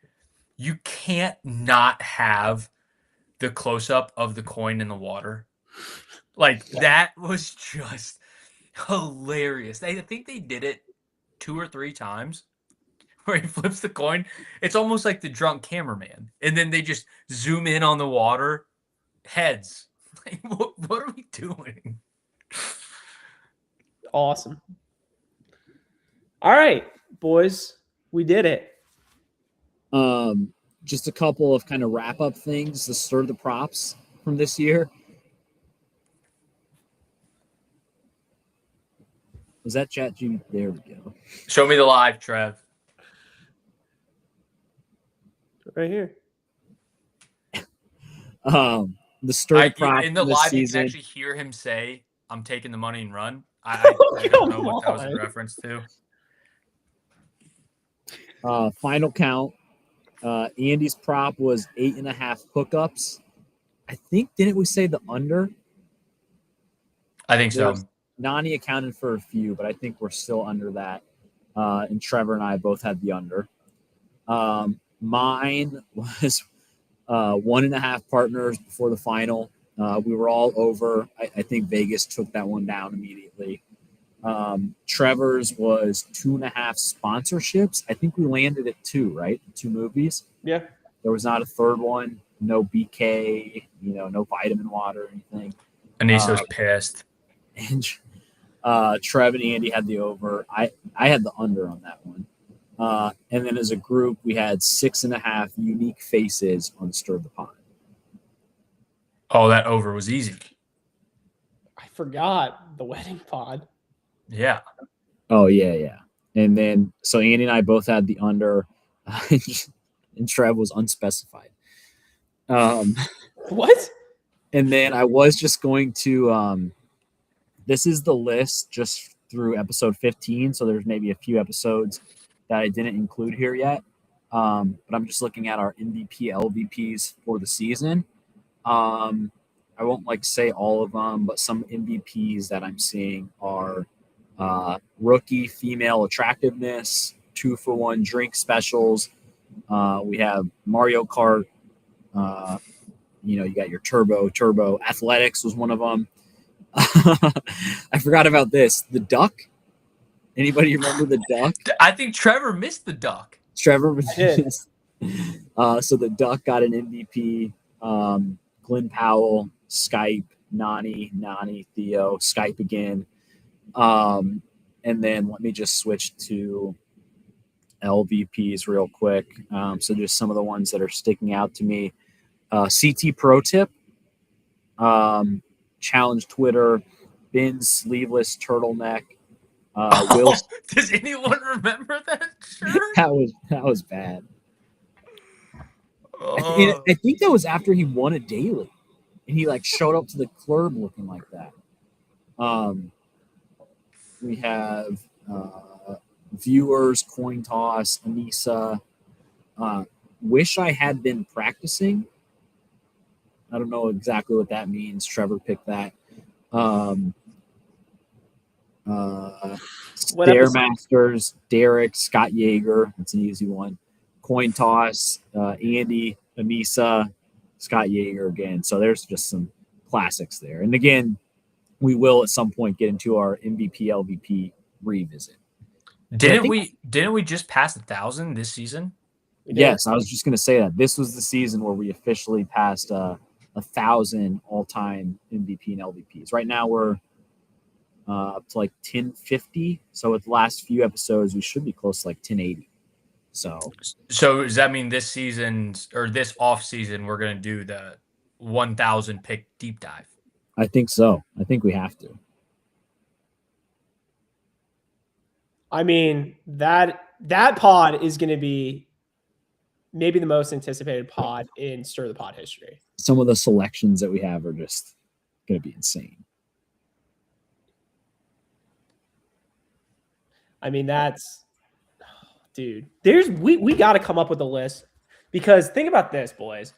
You can't not have the close up of the coin in the water. Like that was just hilarious. I think they did it 2 or 3 times where he flips the coin. It's almost like the drunk cameraman. And then they just zoom in on the water. Heads. Like, what are we doing? Awesome. All right, boys, we did it. Just a couple of kind of wrap up things to stir the props from this year? Was that chat? There we go. Show me the live, Trev. Right here. The sturdy prop In the this live, you season. can actually hear him say, "I'm taking the money and run." I don't know what that was in reference to. Final count. Andy's prop was 8.5 hookups. I think, didn't we say the under? I think so. Nani accounted for a few, but I think we're still under that. And Trevor and I both had the under. Mine was 1.5 partners before the final. We were all over. I think Vegas took that one down immediately. Trevor's was 2.5 sponsorships. I think we landed at 2, right? 2 movies. Yeah. There was not a third one. No BK, no vitamin water or anything. Anissa's pissed. And Trev and Andy had the over. I had the under on that one. And then as a group, we had 6.5 unique faces on Stir the Pot. Oh, that over was easy. I forgot the wedding pod. Yeah. Oh, yeah. And then, so Andy and I both had the under, and Trev was unspecified. What? And then I was just going to, this is the list just through episode 15. So there's maybe a few episodes that I didn't include here yet. But I'm just looking at our MVP, LVPs for the season. I won't say all of them, but some MVPs that I'm seeing are rookie female attractiveness, 2-for-1 drink specials. We have Mario Kart. You got your turbo athletics was one of them. I forgot about this. The duck. Anybody remember the duck? I think Trevor missed the duck. Trevor missed. So the duck got an MVP. Glenn Powell, Skype, Nani, Theo, Skype again. And then let me just switch to LVPs real quick. So just some of the ones that are sticking out to me. CT Pro Tip, Challenge Twitter, Ben's sleeveless turtleneck. Will, does anyone remember that shirt? that was bad. I think that was after he won a daily, and he showed up to the club looking like that. We have viewers, coin toss, Anissa. Wish I had been practicing. I don't know exactly what that means. Trevor picked that. Stairmasters, Derek, Scott Yeager. That's an easy one. Coin toss, Andy, Anissa, Scott Yeager again. So there's just some classics there. And again, we will at some point get into our MVP, LVP revisit. Didn't we just pass 1,000 this season? Yes, I was just going to say that. This was the season where we officially passed 1,000 all-time MVP and LVPs. Right now we're up to 1050. So with the last few episodes, we should be close to 1080. So does that mean this season or this off season we're going to do the 1,000 pick deep dive? I think so. I think we have to. I mean, that pod is going to be maybe the most anticipated pod in Stir the Pod history. Some of the selections that we have are just going to be insane. I mean, dude, we got to come up with a list, because think about this, boys.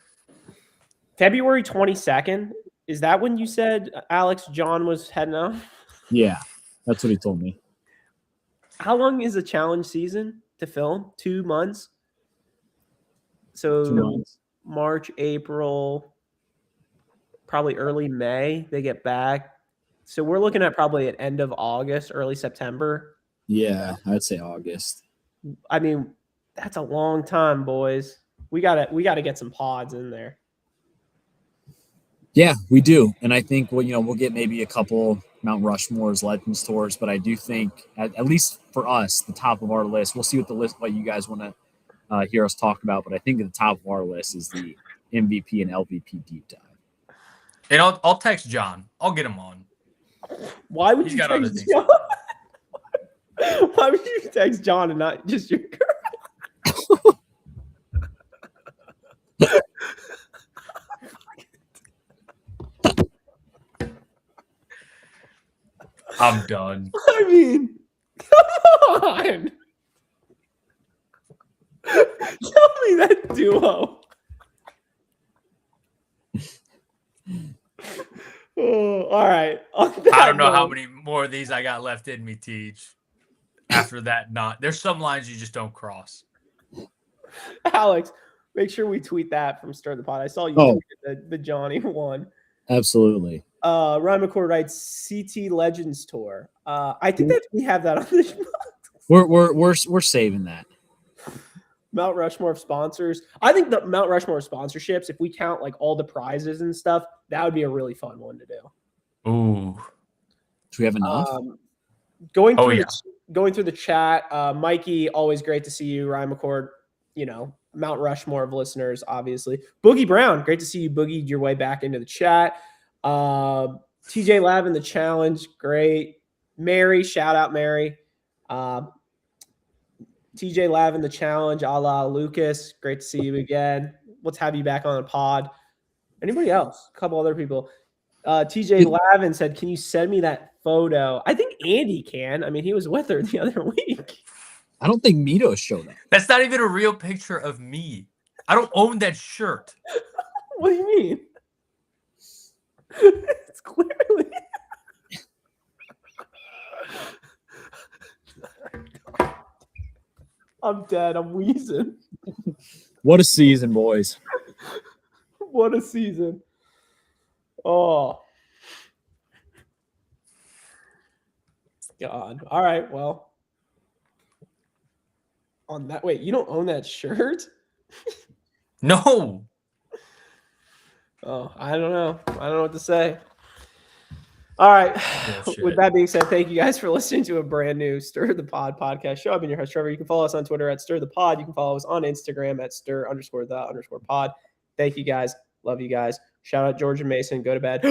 February 22nd, is that when you said Alex John was heading out? Yeah, that's what he told me. How long is a challenge season to film? 2 months. So 2 months. March, April, probably early May, they get back. So we're looking at probably at end of August, early September. Yeah, I'd say August. I mean, that's a long time, boys. We gotta get some pods in there. Yeah, we do. And I think we'll get maybe a couple Mount Rushmore's Legends tours, but I do think at least for us, the top of our list, we'll see what you guys want to hear us talk about, but I think at the top of our list is the MVP and LVP deep dive. And I'll text John. I'll get him on. Why would He's you got other text things to John? Why would you text John and not just your girl? I'm done. I mean, come on. Tell me that duo. Oh, all right. I don't know how many more of these I got left in me, Teach. After that, there's some lines you just don't cross. Alex, make sure we tweet that from Stir the Pot. I saw you tweeted the Johnny one. Absolutely. Ryan McCord writes CT Legends Tour. I think that we have that on this. We're saving that. Mount Rushmore of sponsors. I think the Mount Rushmore of sponsorships, if we count like all the prizes and stuff, that would be a really fun one to do. Ooh. Do we have enough? Going through the chat, Mikey, always great to see you. Ryan McCord, Mount Rushmore of listeners, obviously. Boogie Brown, great to see you boogied your way back into the chat. TJ Lavin, the challenge, great. Mary, shout out Mary. TJ Lavin, the challenge, a la Lucas. Great to see you again. Let's have you back on the pod. Anybody else? A couple other people. TJ Lavin said, can you send me that photo? I think Andy can. I mean, he was with her the other week. I don't think Mito showed up. That's not even a real picture of me. I don't own that shirt. What do you mean? It's clearly... I'm dead. I'm wheezing. What a season, boys. What a season. Oh. God. All right. Well. On that. Wait, you don't own that shirt? No. Oh, I don't know. I don't know what to say. All right. Bullshit. With that being said, thank you guys for listening to a brand new Stir the Pod podcast show. I've been your host, Trevor. You can follow us on Twitter at Stir the Pod. You can follow us on Instagram at Stir_the_pod. Thank you guys. Love you guys. Shout out George and Mason. Go to bed.